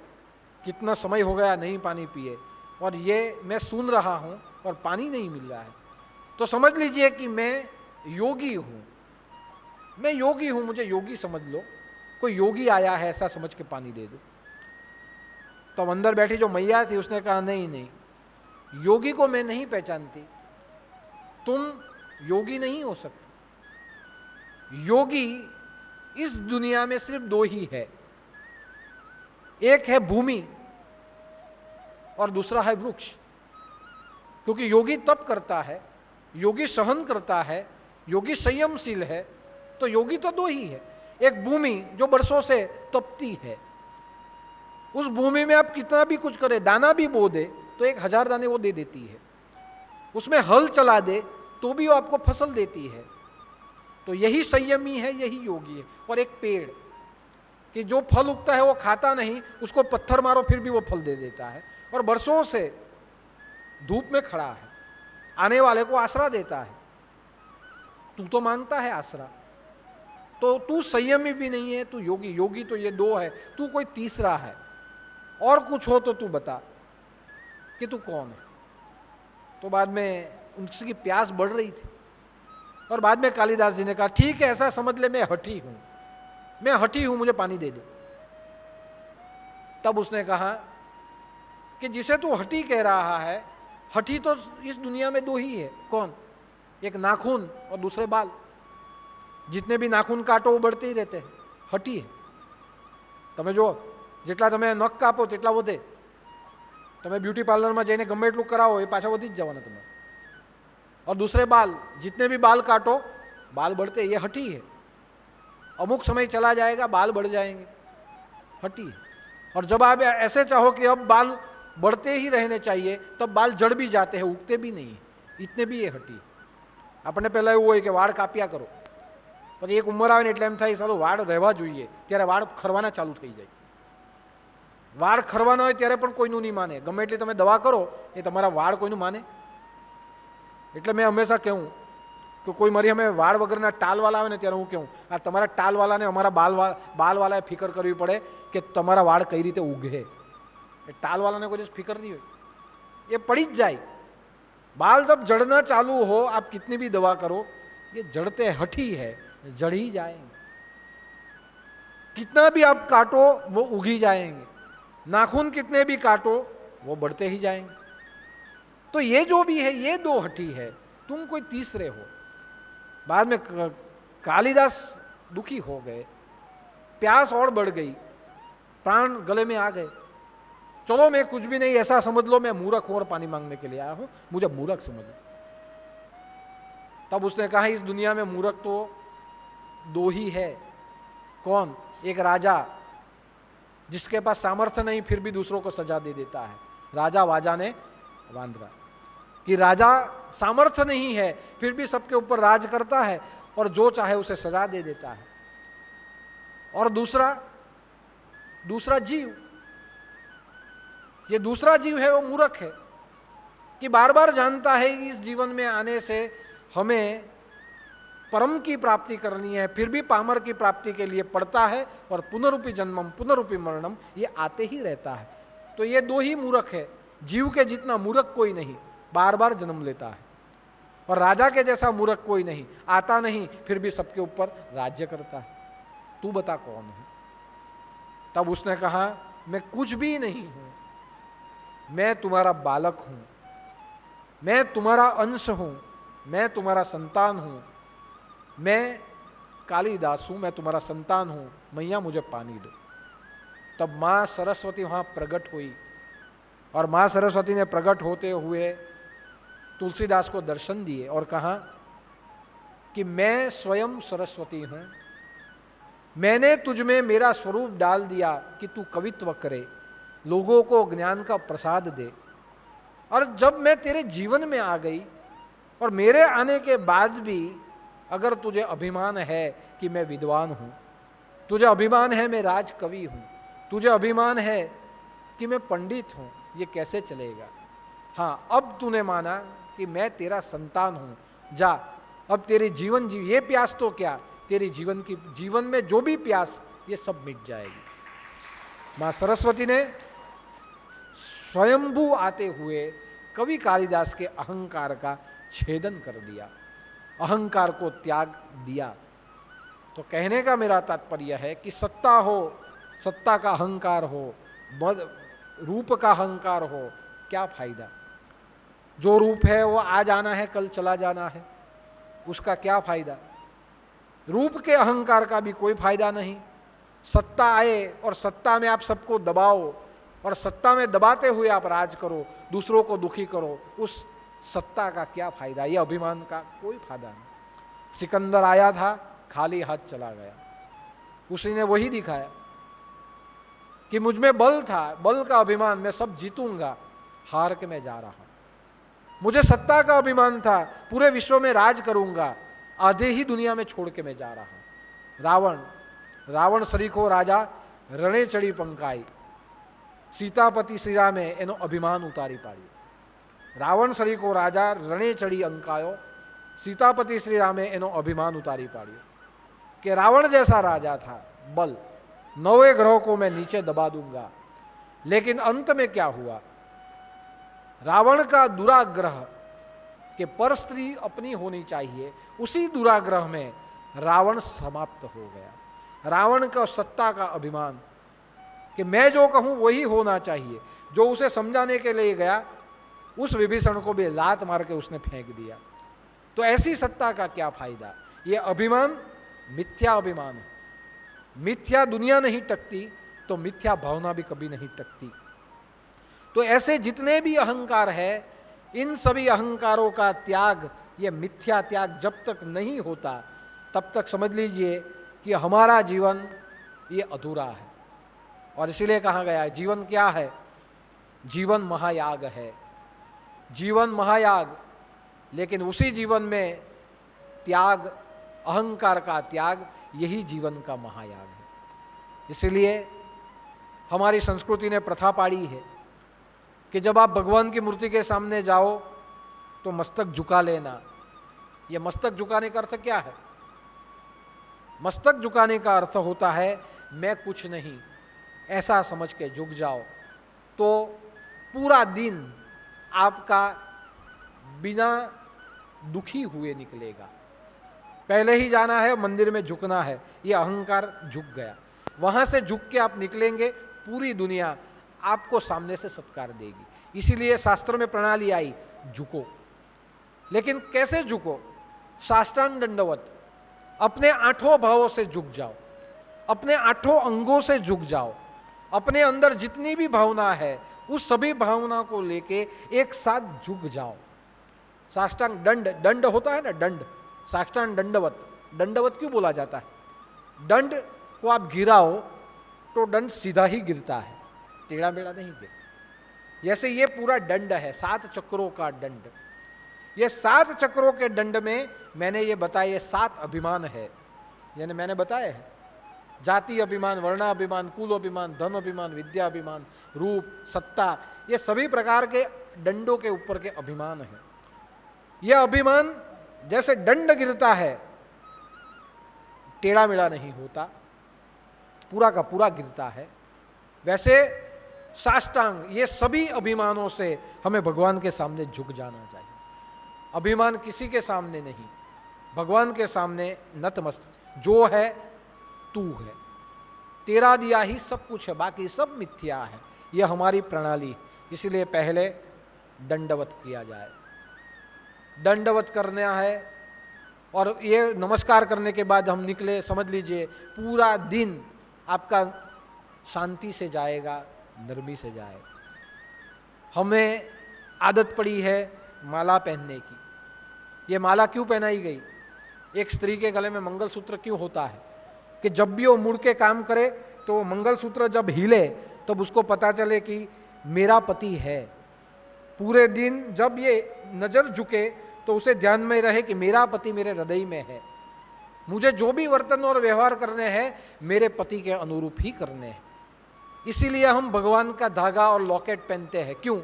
कितना समय हो गया नहीं पानी पिए, और ये मैं सुन रहा हूँ और पानी नहीं मिल रहा है, तो समझ लीजिए कि मैं योगी हूँ, मुझे योगी समझ लो, कोई योगी आया है ऐसा समझ के पानी दे दो। तब अंदर बैठी जो मैया थी उसने कहा नहीं, योगी को मैं नहीं पहचानती, तुम योगी नहीं हो सकते। योगी इस दुनिया में सिर्फ दो ही है, एक है भूमि और दूसरा है वृक्ष। क्योंकि योगी तप करता है, योगी सहन करता है, योगी संयमशील है, तो योगी तो दो ही है। एक भूमि जो बरसों से तपती है, उस भूमि में आप कितना भी कुछ करें, दाना भी बो दे तो 1000 दाने वो दे देती है, उसमें हल चला दे तो भी वो आपको फसल देती है। तो यही संयमी है, यही योगी है। और एक पेड़ कि जो फल उगता है वो खाता नहीं, उसको पत्थर मारो फिर भी वो फल दे देता है, और बरसों से धूप में खड़ा है, आने वाले को आसरा देता है। तू तो मांगता है आसरा, तो तू संयमी भी नहीं है, तू योगी तो ये दो है, तू कोई तीसरा है, और कुछ हो तो तू बता कि तू कौन है। तो बाद में उनकी प्यास बढ़ रही थी, और बाद में कालिदास जी ने कहा ठीक है, ऐसा समझ ले मैं हठी हूं, मुझे पानी दे दो। तब उसने कहा कि जिसे तू हठी कह रहा है, हठी तो इस दुनिया में दो ही है, कौन? एक नाखून और दूसरे बाल। जितने भी नाखून काटो वो बढ़ते ही रहते हैं, हटी है। તમે જો જેટલા તમે નખ કાપો તેટલા વધે, તમે બ્યુટી પાર્લરમાં જઈને ગમે એટલું કરાવો એ પાછા વધી જ જવાના તમે। और दूसरे बाल, जितने भी बाल काटो बाल बढ़ते, ये हटी है। अमुक समय चला जाएगा बाल बढ़ जाएंगे, हटी है। और जब आप ऐसे चाहो कि अब बाल बढ़ते ही रहने चाहिए तब बाल जड़ भी जाते हैं, उगते भी नहीं, इतने भी ये हटी है। આપણને પહેલાં એવું હોય કે વાળ કાપ્યા કરો, પછી એક ઉંમર આવે ને એટલે એમ થાય સારું વાળ રહેવા જોઈએ, ત્યારે વાળ ખરવાના ચાલુ થઈ જાય। વાળ ખરવાના હોય ત્યારે પણ કોઈનું નહીં માને, ગમે એટલી તમે દવા કરો એ તમારા વાળ કોઈનું માને। એટલે મેં હંમેશા કહું કે કોઈ મારી અમે વાળ વગરના ટાલવાલા આવે ને ત્યારે હું કહું આ તમારા ટાલવાલાને અમારા બાલવાલાએ ફિકર કરવી પડે કે તમારા વાળ કઈ રીતે ઉગે। એ ટાલવાલાને કોઈ દિવસ ફિકર નહીં હોય, એ પડી જ જાય। बाल जब जड़ना चालू हो, आप कितनी भी दवा करो ये जड़ते हठी है, जड़ ही जाएंगे। कितना भी आप काटो वो उगी जाएंगे, नाखून कितने भी काटो वो बढ़ते ही जाएंगे। तो ये जो भी है ये दो हठी है, तुम कोई तीसरे हो। बाद में कालिदास दुखी हो गए, प्यास और बढ़ गई, प्राण गले में आ गए। चलो मैं कुछ भी नहीं, ऐसा समझ लो मैं मूर्ख हूं और पानी मांगने के लिए आया हूं, मुझे मूर्ख समझ लो। तब उसने कहा इस दुनिया में मूर्ख तो दो ही है। कौन? एक राजा जिसके पास सामर्थ्य नहीं फिर भी दूसरों को सजा दे देता है, राजा वाजा ने वांद्रा। कि राजा सामर्थ्य नहीं है फिर भी सबके ऊपर राज करता है और जो चाहे उसे सजा दे देता है। और दूसरा जीव, ये दूसरा जीव है वो मूर्ख है कि बार बार जानता है कि इस जीवन में आने से हमें परम की प्राप्ति करनी है, फिर भी पामर की प्राप्ति के लिए पड़ता है और पुनरुपि जन्मम पुनरुपि मरणम ये आते ही रहता है। तो ये दो ही मूर्ख है, जीव के जितना मूर्ख कोई नहीं, बार बार जन्म लेता है। और राजा के जैसा मूर्ख कोई नहीं, आता नहीं फिर भी सबके ऊपर राज्य करता है। तू बता कौन है? तब उसने कहा मैं कुछ भी नहीं हूं, मैं तुम्हारा बालक हूं, मैं तुम्हारा अंश हूं, मैं तुम्हारा संतान हूं, मैं कालिदास हूं, मैं तुम्हारा संतान हूं, मैया मुझे पानी दो। तब माँ सरस्वती वहाँ प्रकट हुई और माँ सरस्वती ने प्रकट होते हुए तुलसीदास को दर्शन दिए और कहा कि मैं स्वयं सरस्वती हूँ, मैंने तुझ में मेरा स्वरूप डाल दिया कि तू कवित्व करे, लोगों को ज्ञान का प्रसाद दे। और जब मैं तेरे जीवन में आ गई और मेरे आने के बाद भी अगर तुझे अभिमान है कि मैं विद्वान हूँ, तुझे अभिमान है मैं राजकवि हूँ, तुझे अभिमान है कि मैं पंडित हूँ, ये कैसे चलेगा? हाँ, अब तूने माना कि मैं तेरा संतान हूँ, जा अब तेरी जीवन जीव, ये प्यास तो क्या, तेरी जीवन में जो भी प्यास ये सब मिट जाएगी। माँ सरस्वती ने स्वयंभू आते हुए कवि कालिदास के अहंकार का छेदन कर दिया, अहंकार को त्याग दिया। तो कहने का मेरा तात्पर्य है कि सत्ता हो, सत्ता का अहंकार हो, रूप का अहंकार हो, क्या फायदा? जो रूप है वो आज आना है कल चला जाना है, उसका क्या फायदा? रूप के अहंकार का भी कोई फायदा नहीं। सत्ता आए और सत्ता में आप सबको दबाओ और सत्ता में दबाते हुए आप राज करो, दूसरों को दुखी करो, उस सत्ता का क्या फायदा? ये अभिमान का कोई फायदा नहीं। सिकंदर आया था खाली हाथ चला गया, उसी ने वही दिखाया कि मुझ में बल था, बल का अभिमान, मैं सब जीतूंगा, हार के मैं जा रहा हूं। मुझे सत्ता का अभिमान था, पूरे विश्व में राज करूंगा, आधे ही दुनिया में छोड़ के मैं जा रहा हूं। रावण सरीखो राजा रणे चढ़ी पंकाई, सीतापति श्री रामे एनो अभिमान उतारी पाड्यो। रावण सरीखो राजा रणे चढ़ी अंकायो, सीतापति श्री रामे एनो अभिमान उतारी पाड्यो कि रावण जैसा राजा था, बल 9 ग्रहों को मैं नीचे दबा दूंगा। लेकिन अंत में क्या हुआ? रावण का दुराग्रह कि पर स्त्री अपनी होनी चाहिए, उसी दुराग्रह में रावण समाप्त हो गया। रावण का सत्ता का अभिमान कि मैं जो कहूं वही होना चाहिए, जो उसे समझाने के लिए गया उस विभीषण को भी लात मार के उसने फेंक दिया। तो ऐसी सत्ता का क्या फायदा। ये अभिमान मिथ्या अभिमान है। मिथ्या दुनिया नहीं टकती तो मिथ्या भावना भी कभी नहीं टकती। तो ऐसे जितने भी अहंकार है, इन सभी अहंकारों का त्याग, ये मिथ्या त्याग जब तक नहीं होता तब तक समझ लीजिए कि हमारा जीवन ये अधूरा है। और इसीलिए कहा गया है जीवन क्या है, जीवन महायाग है। जीवन महायाग, लेकिन उसी जीवन में त्याग, अहंकार का त्याग, यही जीवन का महायाग है। इसलिए हमारी संस्कृति ने प्रथा पाड़ी है कि जब आप भगवान की मूर्ति के सामने जाओ तो मस्तक झुका लेना। यह मस्तक झुकाने का अर्थ क्या है? मस्तक झुकाने का अर्थ होता है मैं कुछ नहीं, ऐसा समझ के झुक जाओ, तो पूरा दिन आपका बिना दुखी हुए निकलेगा। पहले ही जाना है मंदिर में झुकना है, ये अहंकार झुक गया। वहां से झुक के आप निकलेंगे, पूरी दुनिया आपको सामने से सत्कार देगी। इसीलिए शास्त्र में प्रणाली आई, झुको। लेकिन कैसे झुको? साष्टांग दंडवत, अपने आठों भावों से झुक जाओ, अपने आठों अंगों से झुक जाओ। अपने अंदर जितनी भी भावना है उस सभी भावना को लेके एक साथ झुक जाओ। साष्टांग दंड, दंड होता है ना, दंड, साष्टांग दंडवत। दंडवत क्यों बोला जाता है? दंड को आप गिराओ तो दंड सीधा ही गिरता है, टेढ़ा मेढ़ा नहीं गिरता। जैसे ये पूरा दंड है, 7 चक्रों का दंड। ये 7 चक्रों के दंड में मैंने ये बताया, ये 7 अभिमान है। यानी मैंने बताया है जाति अभिमान, वर्णाभिमान, कुल अभिमान, धन अभिमान, विद्या अभिमान, रूप, सत्ता, ये सभी प्रकार के दंडों के ऊपर के अभिमान है। यह अभिमान जैसे दंड गिरता है, टेढ़ा मेढ़ा नहीं होता, पूरा का पूरा गिरता है, वैसे साष्टांग ये सभी अभिमानों से हमें भगवान के सामने झुक जाना चाहिए। अभिमान किसी के सामने नहीं, भगवान के सामने नतमस्तक। जो है तू है, तेरा दिया ही सब कुछ है, बाकी सब मिथ्या है। यह हमारी प्रणाली। इसलिए पहले दंडवत किया जाए, दंडवत करना है। और ये नमस्कार करने के बाद हम निकले, समझ लीजिए पूरा दिन आपका शांति से जाएगा, नरमी से जाएगा। हमें आदत पड़ी है माला पहनने की। ये माला क्यों पहनाई गई? एक स्त्री के गले में मंगलसूत्र क्यों होता है? कि जब भी वो मुड़ के काम करे तो मंगलसूत्र जब हिले तब उसको पता चले कि मेरा पति है। पूरे दिन जब ये नज़र झुके तो उसे ध्यान में रहे कि मेरा पति मेरे हृदय में है, मुझे जो भी वर्तन और व्यवहार करने हैं मेरे पति के अनुरूप ही करने हैं। इसीलिए हम भगवान का धागा और लॉकेट पहनते हैं। क्यों?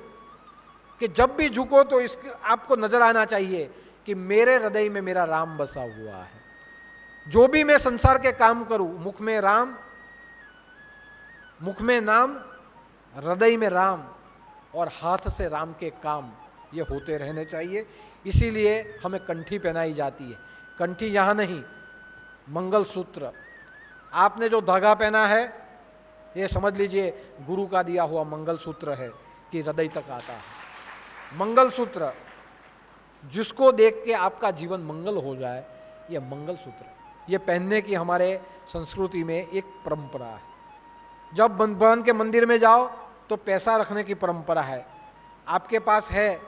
कि जब भी झुको तो इसके आपको नजर आना चाहिए कि मेरे हृदय में मेरा राम बसा हुआ है। जो भी मैं संसार के काम करूं, मुख में राम, मुख में नाम, हृदय में राम और हाथ से राम के काम, ये होते रहने चाहिए। इसीलिए हमें कंठी पहनाई जाती है। कंठी यहाँ नहीं, मंगलसूत्र। आपने जो धागा पहना है ये समझ लीजिए गुरु का दिया हुआ मंगलसूत्र है कि हृदय तक आता है। मंगलसूत्र जिसको देख के आपका जीवन मंगल हो जाए, ये मंगलसूत्र, ये पहनने की हमारे संस्कृति में एक परंपरा है। जब भगवान के मंदिर में जाओ तो पैसा रखने की परंपरा है। आपके पास है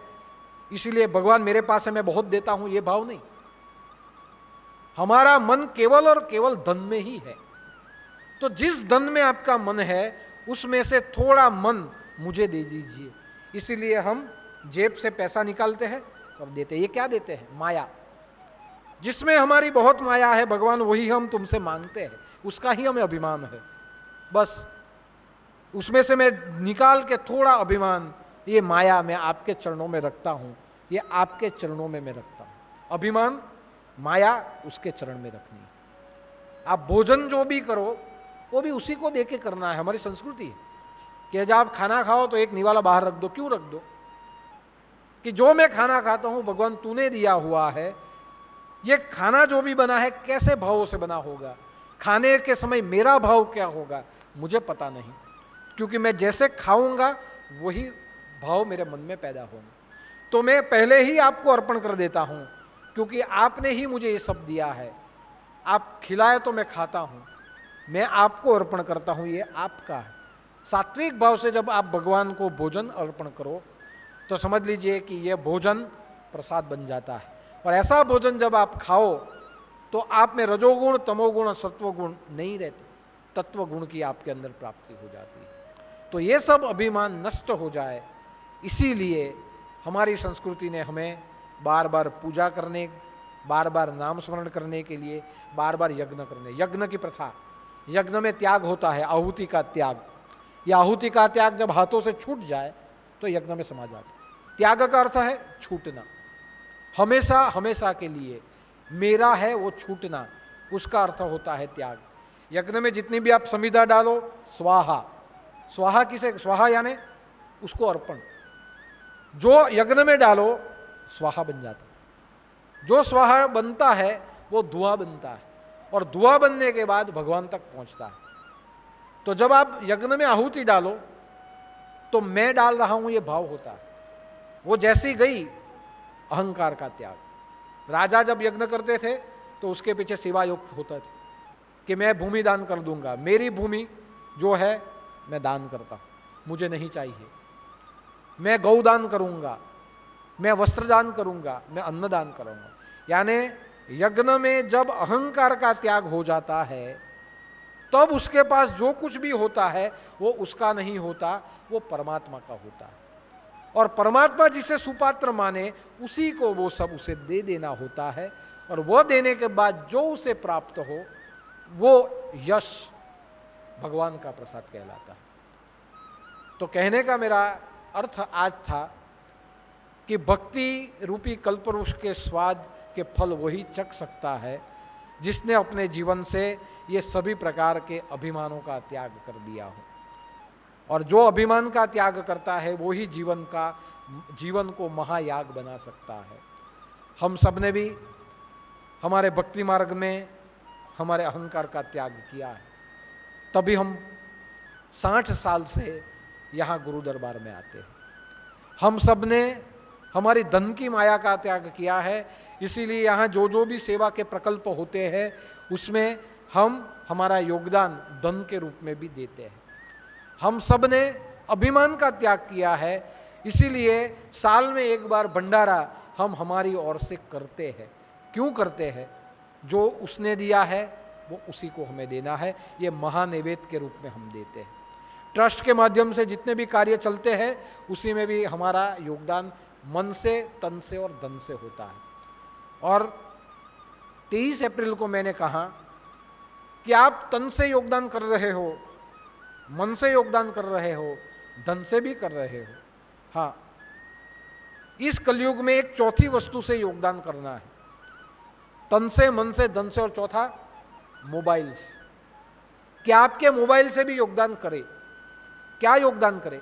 इसीलिए भगवान मेरे पास है मैं बहुत देता हूं, ये भाव नहीं। हमारा मन केवल और केवल धन में ही है। तो जिस धन में आपका मन है उसमें से थोड़ा मन मुझे दे दीजिए। इसीलिए हम जेब से पैसा निकालते हैं और देते। ये क्या देते हैं? माया। जिसमें हमारी बहुत माया है भगवान वही हम तुमसे मांगते हैं, उसका ही हमें अभिमान है। बस उसमें से मैं निकाल के थोड़ा अभिमान, ये माया मैं आपके चरणों में रखता हूँ, ये आपके चरणों में मैं रखता हूँ। अभिमान, माया उसके चरण में रखनी है। आप भोजन जो भी करो वो भी उसी को देके करना है। हमारी संस्कृति है कि जब आप खाना खाओ तो एक निवाला बाहर रख दो। क्यों रख दो? कि जो मैं खाना खाता हूँ भगवान तूने दिया हुआ है। ये खाना जो भी बना है कैसे भावों से बना होगा, खाने के समय मेरा भाव क्या होगा मुझे पता नहीं, क्योंकि मैं जैसे खाऊंगा वही भाव मेरे मन में पैदा होगा। तो मैं पहले ही आपको अर्पण कर देता हूँ क्योंकि आपने ही मुझे ये सब दिया है, आप खिलाए तो मैं खाता हूँ, मैं आपको अर्पण करता हूँ, ये आपका है। सात्विक भाव से जब आप भगवान को भोजन अर्पण करो तो समझ लीजिए कि यह भोजन प्रसाद बन जाता है। और ऐसा भोजन जब आप खाओ तो आप में रजोगुण, तमोगुण और सत्वगुण नहीं रहते, तत्व गुण की आपके अंदर प्राप्ति हो जाती है। तो ये सब अभिमान नष्ट हो जाए, इसीलिए हमारी संस्कृति ने हमें बार बार पूजा करने, बार बार नाम स्मरण करने के लिए, बार बार यज्ञ करने, यज्ञ की प्रथा, यज्ञ में त्याग होता है, आहुति का त्याग। यह आहुति का त्याग जब हाथों से छूट जाए तो यज्ञ में समा जाता है। त्याग का अर्थ है छूटना, हमेशा हमेशा के लिए मेरा है वो छूटना, उसका अर्थ होता है त्याग। यज्ञ में जितनी भी आप समिधा डालो, स्वाहा, स्वाहा किसे, स्वाहा यानी उसको अर्पण, जो यज्ञ में डालो स्वाहा बन जाता है। जो स्वाहा बनता है वो धुआं बनता है, और धुआं बनने के बाद भगवान तक पहुंचता है। तो जब आप यज्ञ में आहुति डालो तो मैं डाल रहा हूं ये भाव होता है। वो जैसी गई अहंकार का त्याग। राजा जब यज्ञ करते थे तो उसके पीछे सेवा योग होता था कि मैं भूमि दान कर दूंगा, मेरी भूमि जो है मैं दान करता हूं, मुझे नहीं चाहिए, मैं गौदान करूंगा, मैं वस्त्र दान करूंगा, मैं अन्न दान करूंगा। यानी यज्ञ में जब अहंकार का त्याग हो जाता है तब उसके पास जो कुछ भी होता है वो उसका नहीं होता, वो परमात्मा का होता है। और परमात्मा जिसे सुपात्र माने उसी को वो सब उसे दे देना होता है, और वो देने के बाद जो उसे प्राप्त हो वो यश भगवान का प्रसाद कहलाता है। तो कहने का मेरा अर्थ आज था कि भक्ति रूपी कल्पवृक्ष के स्वाद के फल वही चख सकता है जिसने अपने जीवन से ये सभी प्रकार के अभिमानों का त्याग कर दिया हो। और जो अभिमान का त्याग करता है वो ही जीवन को महायाग बना सकता है। हम सब ने भी हमारे भक्ति मार्ग में हमारे अहंकार का त्याग किया है, तभी हम 60 साल से यहाँ गुरु दरबार में आते हैं। हम सब ने हमारी धन की माया का त्याग किया है, इसीलिए यहाँ जो जो भी सेवा के प्रकल्प होते हैं उसमें हम हमारा योगदान धन के रूप में भी देते हैं। हम सब ने अभिमान का त्याग किया है, इसीलिए साल में एक बार भंडारा हम हमारी ओर से करते हैं। क्यों करते हैं? जो उसने दिया है वो उसी को हमें देना है, ये महानैवेद्य के रूप में हम देते हैं। ट्रस्ट के माध्यम से जितने भी कार्य चलते हैं उसी में भी हमारा योगदान मन से, तन से और धन से होता है। और 23 अप्रैल को मैंने कहा कि आप तन से योगदान कर रहे हो, मन से योगदान कर रहे हो, धन से भी कर रहे हो। हाँ, इस कलयुग में एक चौथी वस्तु से योगदान करना है, तन से, मन से, धन से, और चौथा मोबाइल से। कि आपके मोबाइल से भी योगदान करे। क्या योगदान करे?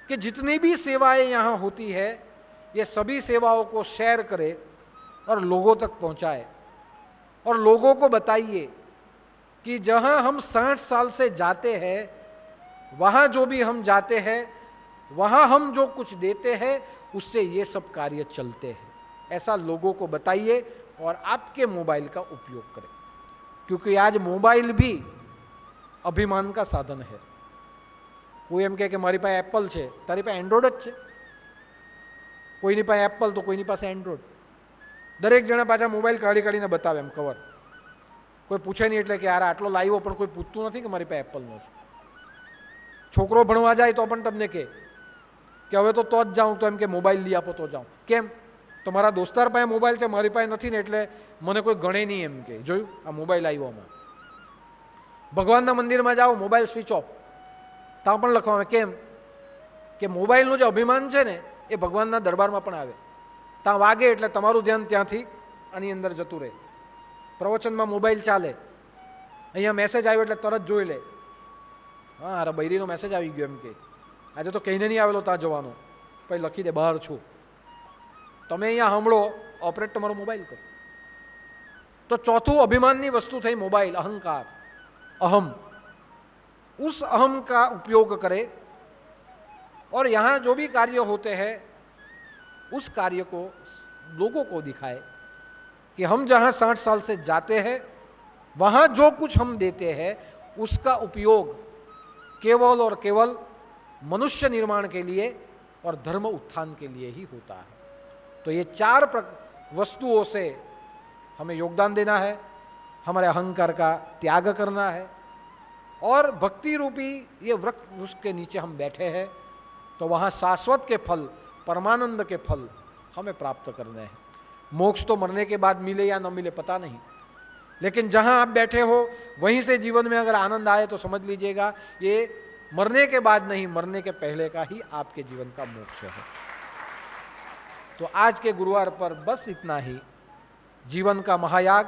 कि जितनी भी सेवाएं यहाँ होती है ये सभी सेवाओं को शेयर करे और लोगों तक पहुँचाए, और लोगों को बताइए कि जहाँ हम 60 साल से जाते हैं वहाँ जो भी हम जाते हैं वहाँ हम जो कुछ देते हैं उससे ये सब कार्य चलते हैं, ऐसा लोगों को बताइए और आपके मोबाइल का उपयोग करें। क्योंकि आज मोबाइल भी अभिमान का साधन है। कोई एम કહે કે મારી પાસે એપલ છે, તારી પાસે એન્ડ્રોઈડ જ છે, કોઈની પાસે એપલ તો કોઈની પાસે એન્ડ્રોઈડ। દરેક જણા પાછા મોબાઈલ કાઢી કાઢીને બતાવે એમ કવર, કોઈ પૂછે નહીં એટલે કે યાર આટલો લાવ્યો પણ કોઈ પૂછતું નથી કે મારી પાસે એપલનો છે। છોકરો ભણવા જાય તો પણ તમને કહે કે હવે તો જ જાઉં, તો એમ કે મોબાઈલ લઈ આપો તો જાઉં। કેમ? તો મારા દોસ્તાર પાસે મોબાઈલ છે, મારી પાસે નથી ને એટલે મને કોઈ ગણે નહીં એમ કે જોયું આ મોબાઈલ આવ્યો આમાં। ભગવાનના મંદિરમાં જાઓ મોબાઈલ સ્વિચ ઓફ, ત્યાં પણ લખવામાં કેમ કે મોબાઈલનું જે અભિમાન છે ને એ ભગવાનના દરબારમાં પણ આવે, ત્યાં વાગે એટલે તમારું ધ્યાન ત્યાંથી આની અંદર જતું રહે। પ્રવચનમાં મોબાઈલ ચાલે, અહીંયા મેસેજ આવ્યો એટલે તરત જોઈ લે, હા અરે બૈરીનો મેસેજ આવી ગયો એમ કે આજે તો કહીને નહીં આવેલો ત્યાં જવાનો, પછી લખી દે બહાર છું। તમે અહીંયા સાંભળો, ઓપરેટ તમારો મોબાઈલ કરો। તો ચોથું અભિમાનની વસ્તુ થઈ મોબાઈલ, અહંકાર, अहम। उस अहम का उपयोग करें और यहाँ जो भी कार्य होते हैं उस कार्य को लोगों को दिखाए कि हम जहाँ 60 साल से जाते हैं वहाँ जो कुछ हम देते हैं उसका उपयोग केवल और केवल मनुष्य निर्माण के लिए और धर्म उत्थान के लिए ही होता है। तो ये 4 वस्तुओं से हमें योगदान देना है, हमारे अहंकार का त्याग करना है, और भक्ति रूपी ये वृक्ष के नीचे हम बैठे हैं तो वहाँ शाश्वत के फल, परमानंद के फल हमें प्राप्त करने हैं। मोक्ष तो मरने के बाद मिले या न मिले पता नहीं, लेकिन जहाँ आप बैठे हो वहीं से जीवन में अगर आनंद आए तो समझ लीजिएगा ये मरने के बाद नहीं, मरने के पहले का ही आपके जीवन का मोक्ष है। तो आज के गुरुवार पर बस इतना ही। जीवन का महायाग,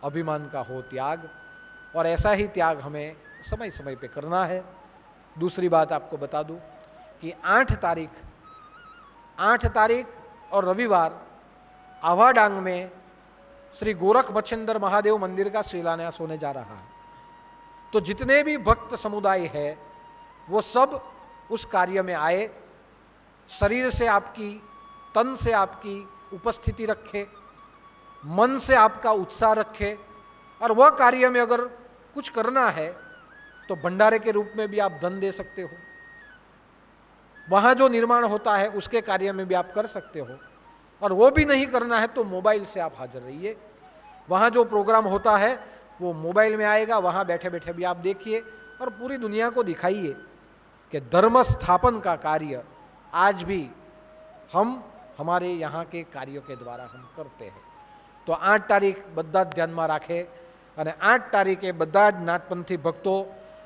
अभिमान का हो त्याग, और ऐसा ही त्याग हमें समय समय पे करना है। दूसरी बात आपको बता दूं कि 8 तारीख और रविवार आवाडांग में श्री गोरख बछेंद्र महादेव मंदिर का शिलान्यास होने जा रहा है। तो जितने भी भक्त समुदाय है वो सब उस कार्य में आए, शरीर से आपकी, तन से आपकी उपस्थिति रखे, मन से आपका उत्साह रखे, और वह कार्य में अगर कुछ करना है तो भंडारे के रूप में भी आप धन दे सकते हो, वहाँ जो निर्माण होता है उसके कार्य में भी आप कर सकते हो, और वो भी नहीं करना है तो मोबाइल से आप हाजिर रहिए। वहाँ जो प्रोग्राम होता है वो मोबाइल में आएगा, वहाँ बैठे बैठे भी आप देखिए और पूरी दुनिया को दिखाइए कि धर्म स्थापन का कार्य आज भी हम हमारे यहाँ के कार्यों के द्वारा हम करते हैं। तो 8 तारीख બધા જ ધ્યાનમાં રાખે અને 8 તારીખે બધા જ નાથપંથી ભક્તો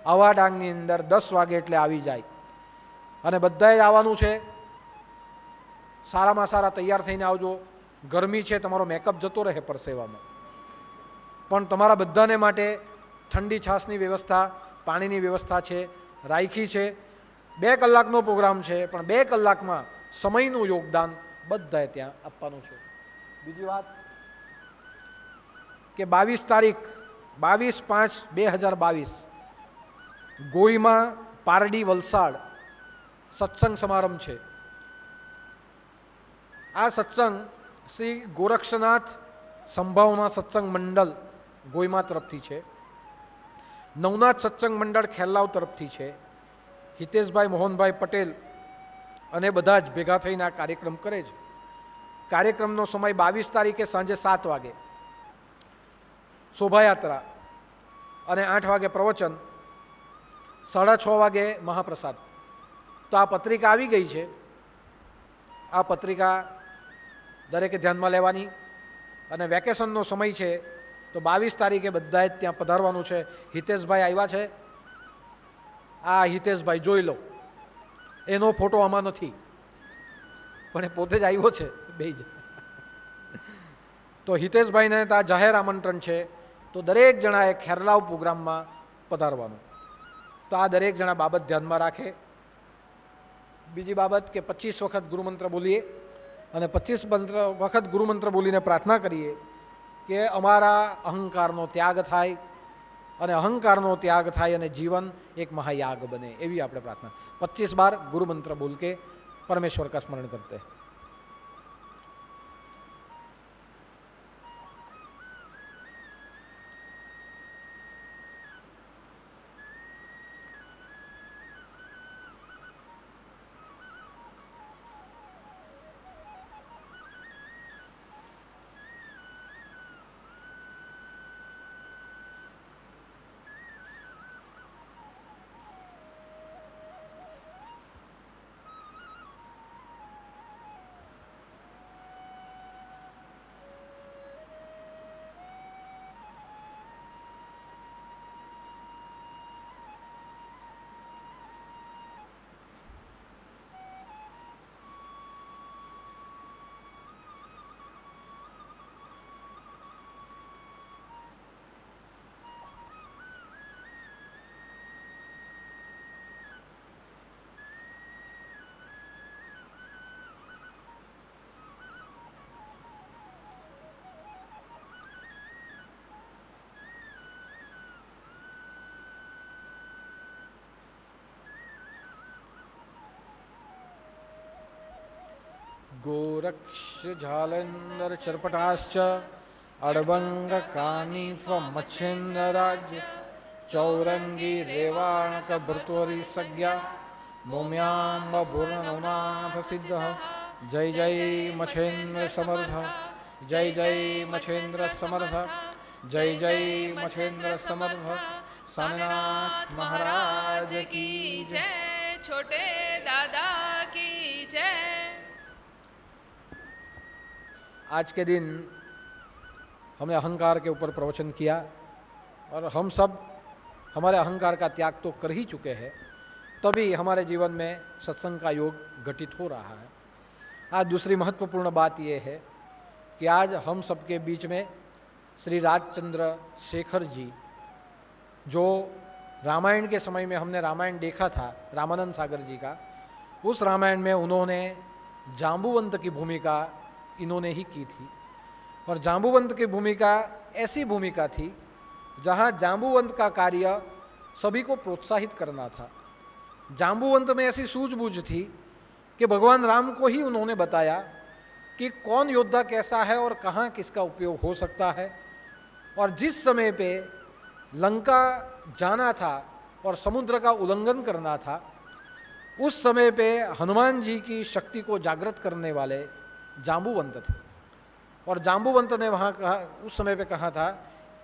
આવાડાંગની અંદર 10 વાગે એટલે આવી જાય અને બધાએ આવવાનું છે। સારામાં સારા તૈયાર થઈને આવજો। ગરમી છે, તમારો મેકઅપ જતો રહે પરસેવામાં, પણ તમારા બધાને માટે ઠંડી છાશની વ્યવસ્થા, પાણીની વ્યવસ્થા છે, રાયખી છે। 2 કલાકનો પ્રોગ્રામ છે, પણ 2 કલાકમાં સમયનું યોગદાન બધાએ ત્યાં આપવાનું છે। બીજી વાત કે 22 તારીખ 22/5/2022 ગોઈમાં પારડી વલસાડ સત્સંગ સમારંભ છે। આ સત્સંગ શ્રી ગોરક્ષનાથ સંભાવના સત્સંગ મંડળ ગોઈમાં તરફથી છે, નવનાથ સત્સંગ મંડળ ખેરલાવ તરફથી છે, હિતેશભાઈ મોહનભાઈ પટેલ અને બધા જ ભેગા થઈને આ કાર્યક્રમ કરે છે। કાર્યક્રમનો સમય 22 તારીખે સાંજે 7 વાગે શોભાયાત્રા અને 8 વાગે પ્રવચન, 6:30 વાગે મહાપ્રસાદ। તો આ પત્રિકા આવી ગઈ છે, આ પત્રિકા દરેકે ધ્યાનમાં લેવાની। અને વેકેશનનો સમય છે તો 22 તારીખે બધાએ ત્યાં પધારવાનું છે। હિતેશભાઈ આવ્યા છે, આ હિતેશભાઈ જોઈ લો, એનો ફોટો આમાં નથી પણ એ પોતે જ આવ્યો છે બે જ। તો હિતેશભાઈને ત્યાં જાહેર આમંત્રણ છે, તો દરેક જણાએ ખેરલાવ પ્રોગ્રામમાં પધારવાનું। તો આ દરેક જણા બાબત ધ્યાનમાં રાખે। બીજી બાબત કે 25 વખત ગુરુમંત્ર બોલીએ અને 25 વખત ગુરુમંત્ર બોલીને પ્રાર્થના કરીએ કે અમારા અહંકારનો ત્યાગ થાય અને અહંકારનો ત્યાગ થાય અને જીવન એક મહાયાગ બને, એવી આપણે પ્રાર્થના। 25 बार गुरुमंत्र बोल के परमेश्वर का स्मरण करते हैं। गोरक्ष झालंधर चरपटाश्च अड़बंग कानीफ मच्छिंद्र राज्य चौरंगी रेवाणक भृतवरी सज्ञा मोम्यांब पूर्णनाथ सिद्ध जय जय मच्छेंद्र समर्थ जय जय मच्छेंद्र समर्थ जय जय मच्छेंद्र समर्थ स्वामीनाथ महाराज की जय, छोटे दादा की जय। आज के दिन हमने अहंकार के ऊपर प्रवचन किया और हम सब हमारे अहंकार का त्याग तो कर ही चुके हैं, तभी हमारे जीवन में सत्संग का योग घटित हो रहा है। आज दूसरी महत्वपूर्ण बात यह है कि आज हम सबके बीच में श्री राजचंद्र शेखर जी, जो रामायण के समय में हमने रामायण देखा था रामानंद सागर जी का, उस रामायण में उन्होंने जाम्बुवंत की भूमिका इन्होंने ही की थी। और जाम्बुवंत की भूमिका ऐसी भूमिका थी जहाँ जाम्बुवंत का कार्य सभी को प्रोत्साहित करना था। जाम्बुवंत में ऐसी सूझबूझ थी कि भगवान राम को ही उन्होंने बताया कि कौन योद्धा कैसा है और कहाँ किसका उपयोग हो सकता है। और जिस समय पे लंका जाना था और समुद्र का उल्लंघन करना था, उस समय पे हनुमान जी की शक्ति को जागृत करने वाले जाम्बुवंत थे। और जाम्बुवंत ने वहाँ कहा, उस समय पे कहा था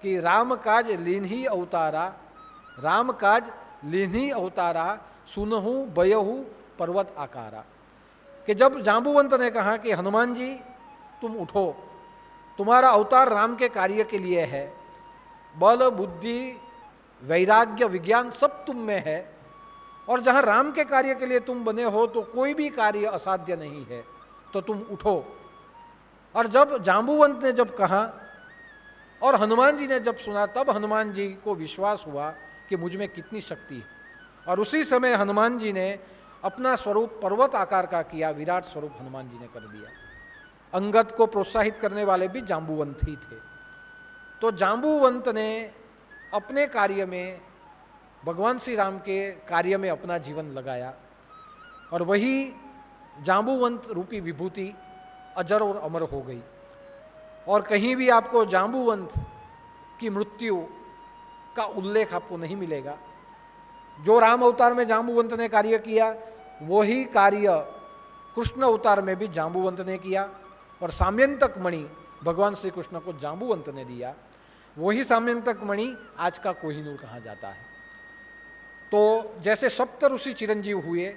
कि राम काज लीन्ही अवतारा, राम काज लीन्ही अवतारा, सुनहु बयहु पर्वत आकारा। कि जब जाम्बुवंत ने कहा कि हनुमान जी तुम उठो, तुम्हारा अवतार राम के कार्य के लिए है, बल बुद्धि वैराग्य विज्ञान सब तुम में है, और जहाँ राम के कार्य के लिए तुम बने हो तो कोई भी कार्य असाध्य नहीं है, तो तुम उठो। और जब जाम्बुवंत ने जब कहा और हनुमान जी ने जब सुना, तब हनुमान जी को विश्वास हुआ कि मुझ में कितनी शक्ति है। और उसी समय हनुमान जी ने अपना स्वरूप पर्वत आकार का किया, विराट स्वरूप हनुमान जी ने कर दिया। अंगद को प्रोत्साहित करने वाले भी जाम्बुवंत ही थे। तो जाम्बुवंत ने अपने कार्य में, भगवान श्री राम के कार्य में अपना जीवन लगाया, और वही जाम्बुवंत रूपी विभूति अजर और अमर हो गई। और कहीं भी आपको जाम्बुवंत की मृत्यु का उल्लेख आपको नहीं मिलेगा। जो राम अवतार में जाम्बुवंत ने कार्य किया, वही कार्य कृष्ण अवतार में भी जाम्बुवंत ने किया। और साम्यंतक मणि भगवान श्री कृष्ण को जाम्बुवंत ने दिया, वही साम्यंतक मणि आज का कोहिनूर कहा जाता है। तो जैसे सप्त ऋषि चिरंजीव हुए,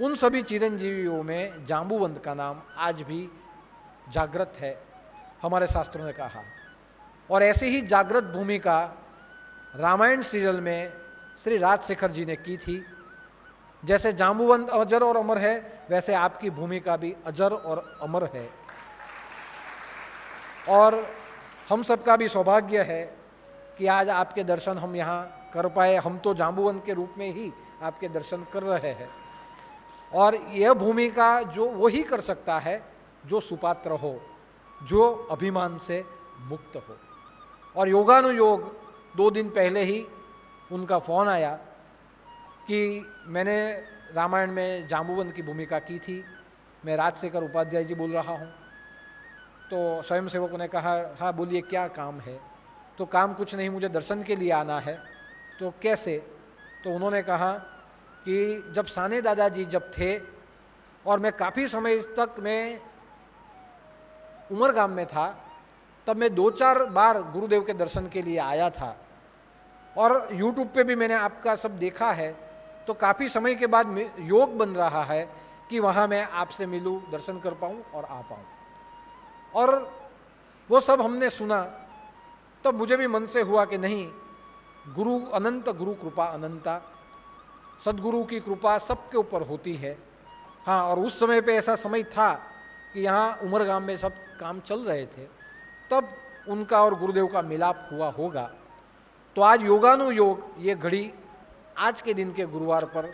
उन सभी चिरंजीवियों में जाम्बुवंत का नाम आज भी जागृत है, हमारे शास्त्रों ने कहा। और ऐसे ही जागृत भूमिका रामायण सीरियल में श्री राजशेखर जी ने की थी। जैसे जाम्बुवंत अजर और अमर है, वैसे आपकी भूमिका भी अजर और अमर है। और हम सबका भी सौभाग्य है कि आज आपके दर्शन हम यहाँ कर पाए। हम तो जाम्बुवंत के रूप में ही आपके दर्शन कर रहे हैं। और यह भूमिका जो वही कर सकता है जो सुपात्र हो, जो अभिमान से मुक्त हो। और योगानुयोग 2 दिन पहले ही उनका फ़ोन आया कि मैंने रामायण में जाम्बुवंत की भूमिका की थी, मैं राजशेखर उपाध्याय जी बोल रहा हूँ। तो स्वयंसेवकों ने कहा, हाँ बोलिए क्या काम है। तो काम कुछ नहीं, मुझे दर्शन के लिए आना है। तो कैसे? तो उन्होंने कहा कि जब साने दादाजी जब थे और मैं काफ़ी समय तक मैं उमरगाम में था, तब मैं 2-4 बार गुरुदेव के दर्शन के लिए आया था। और यूट्यूब पे भी मैंने आपका सब देखा है। तो काफ़ी समय के बाद योग बन रहा है कि वहाँ मैं आपसे मिलूँ, दर्शन कर पाऊँ और आ पाऊँ। और वो सब हमने सुना, तब मुझे भी मन से हुआ कि नहीं, गुरु अनंत, गुरु कृपा अनंता, सदगुरु की कृपा सबके ऊपर होती है। हाँ, और उस समय पे ऐसा समय था कि यहाँ उमरगाम में सब काम चल रहे थे, तब उनका और गुरुदेव का मिलाप हुआ होगा। तो आज योगानुयोग ये घड़ी आज के दिन के गुरुवार पर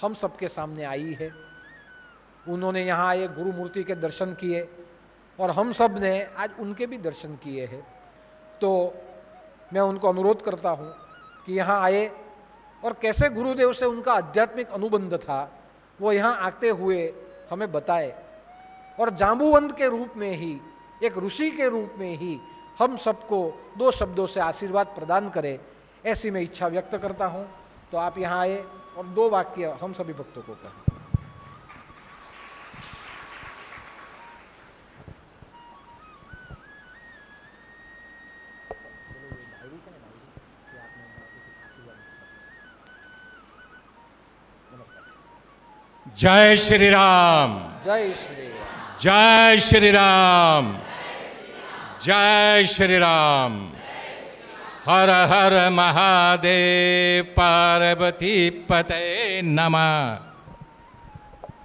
हम सबके सामने आई है। उन्होंने यहाँ आए, गुरु मूर्ति के दर्शन किए, और हम सब ने आज उनके भी दर्शन किए हैं। तो मैं उनको अनुरोध करता हूँ कि यहाँ आए, और कैसे गुरुदेव से उनका आध्यात्मिक अनुबंध था वो यहाँ आते हुए हमें बताए। और जांबूवंत के रूप में ही, एक ऋषि के रूप में ही हम सबको 2 शब्दों से आशीर्वाद प्रदान करे, ऐसी मैं इच्छा व्यक्त करता हूँ। तो आप यहाँ आए और 2 वाक्य हम सभी भक्तों को कहें। जय श्री राम, जय श्री राम। जय श्री राम, जय श्री राम। हर हर महादेव, पार्वती पते नमः।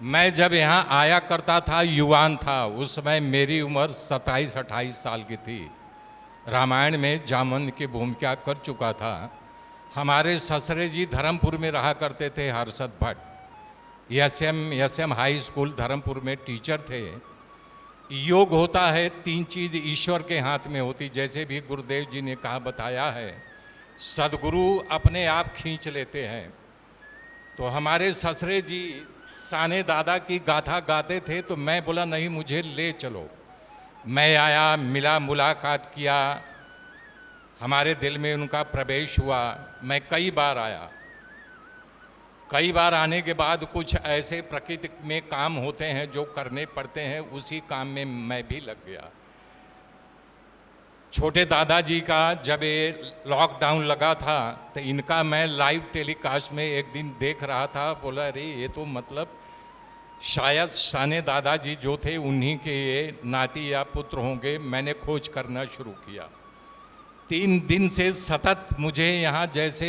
मैं जब यहाँ आया करता था, युवान था, उस समय मेरी उम्र 27-28 साल की थी। रामायण में जामवंत की भूमिका कर चुका था। हमारे ससुरे जी धर्मपुर में रहा करते थे, Harshad Bhatt. SM high school Dharampur में टीचर थे। योग होता है, 3 चीज ईश्वर के हाथ में होती, जैसे भी गुरुदेव जी ने कहा बताया है। सदगुरु अपने आप खींच लेते हैं। तो हमारे ससुरे जी साने दादा की गाथा गाते थे, तो मैं बोला नहीं, मुझे ले चलो। मैं आया, मिला, मुलाकात किया, हमारे दिल में उनका प्रवेश हुआ। मैं कई बार आया। कई बार आने के बाद कुछ ऐसे प्रकृति में काम होते हैं जो करने पड़ते हैं, उसी काम में मैं भी लग गया। छोटे दादाजी का जब ये लॉकडाउन लगा था, तो इनका मैं लाइव टेलीकास्ट में एक दिन देख रहा था। बोला अरे ये तो मतलब शायद साने दादाजी जो थे उन्हीं के ये नाती या पुत्र होंगे। मैंने खोज करना शुरू किया। 3 दिन से सतत मुझे यहाँ जैसे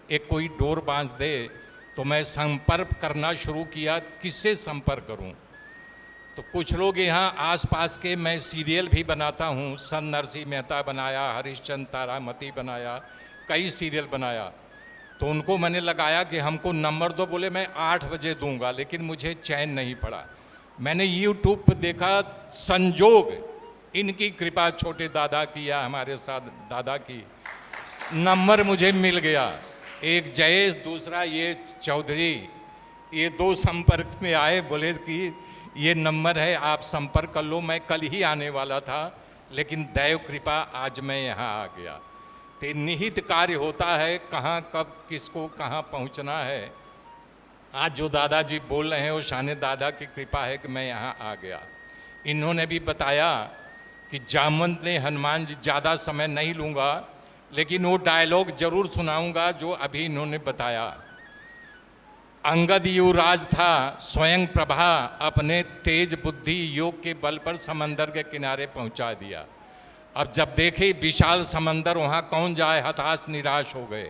एक कोई डोर बांध दे, तो मैं संपर्क करना शुरू किया, किससे संपर्क करूं। तो कुछ लोग यहाँ आसपास के, मैं सीरियल भी बनाता हूँ, सन नरसिंह मेहता बनाया, हरिश्चंद्र तारामती बनाया, कई सीरियल बनाया। तो उनको मैंने लगाया कि हमको नंबर दो। बोले मैं 8 बजे दूंगा, लेकिन मुझे चैन नहीं पड़ा। मैंने यूट्यूब पर देखा, संजोग इनकी कृपा, छोटे दादा की या हमारे साथ दादा की, नंबर मुझे मिल गया। एक जयेश, दूसरा ये चौधरी, ये 2 संपर्क में आए। बोले कि ये नंबर है, आप संपर्क कर लो। मैं कल ही आने वाला था, लेकिन दैव कृपा आज मैं यहाँ आ गया। तो निहित कार्य होता है, कहाँ कब किसको कहाँ पहुँचना है। आज जो दादाजी बोल रहे हैं वो शाने दादा की कृपा है कि मैं यहाँ आ गया। इन्होंने भी बताया कि जामवंत ने हनुमान जी, ज़्यादा समय नहीं लूँगा, लेकिन वो डायलॉग जरूर सुनाऊंगा जो अभी इन्होंने बताया। अंगद युवराज था, स्वयं प्रभा अपने तेज बुद्धि योग के बल पर समंदर के किनारे पहुंचा दिया। अब जब देखे विशाल समंदर, वहां कौन जाए, हताश निराश हो गए।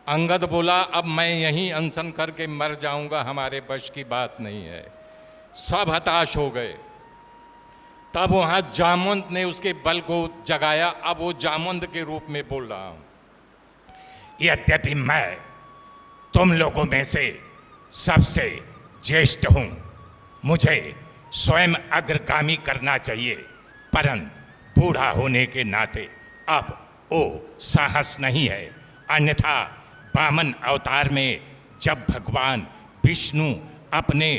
अंगद बोला अब मैं यहीं अनशन करके मर जाऊंगा, हमारे बश की बात नहीं है। सब हताश हो गए। तब वहाँ जामवंत ने उसके बल को जगाया। अब वो जामवंत के रूप में बोल रहा हूँ। यद्यपि मैं तुम लोगों में से सबसे ज्येष्ठ हूँ, मुझे स्वयं अग्रगामी करना चाहिए, परंतु बूढ़ा होने के नाते अब वो साहस नहीं है। अन्यथा वामन अवतार में जब भगवान विष्णु अपने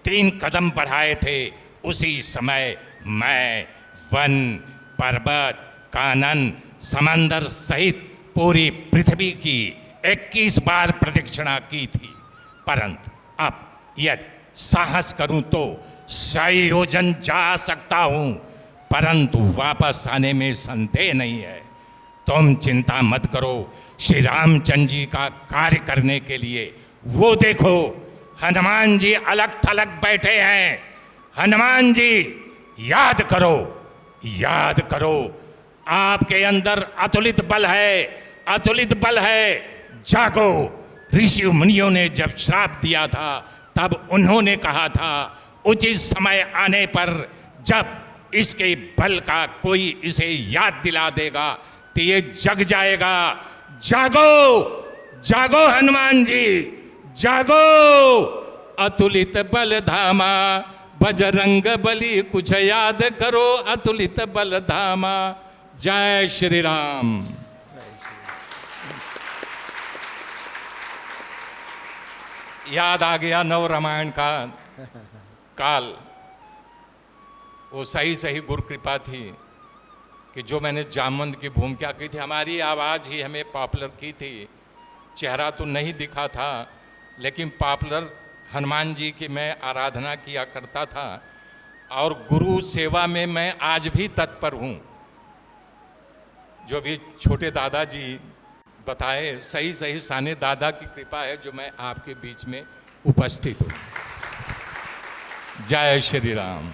3 कदम बढ़ाए थे, उसी समय मैं वन, पर्वत, कानन, समंदर सहित पूरी पृथ्वी की 21 बार प्रदक्षिणा की थी। परंतु अब यदि साहस करूं तो 100 योजन जा सकता हूं, परंतु वापस आने में संदेह नहीं है। तुम चिंता मत करो। श्री रामचंद्र जी का कार्य करने के लिए वो देखो, हनुमान जी अलग थलग बैठे हैं। हनुमान जी याद करो, याद करो, आपके अंदर अतुलित बल है, अतुलित बल है। जागो। ऋषि मुनियों ने जब श्राप दिया था, तब उन्होंने कहा था उचित समय आने पर जब इसके बल का कोई इसे याद दिला देगा तो ये जग जाएगा। जागो, जागो हनुमान जी, जागो। अतुलित बल धामा बजरंग बली, कुछ याद करो अतुलित बल धामा। जय श्री राम। याद आ गया नव रामायण का काल। वो सही सही गुरु कृपा थी कि जो मैंने जामवंत की भूमिका की थी, हमारी आवाज़ ही हमें पॉपुलर की थी। चेहरा तो नहीं दिखा था, लेकिन पॉपुलर हनुमान जी की मैं आराधना किया करता था और गुरु सेवा में मैं आज भी तत्पर हूँ। जो भी छोटे दादाजी बताए, सही सही साने दादा की कृपा है जो मैं आपके बीच में उपस्थित हूँ। जय श्री राम।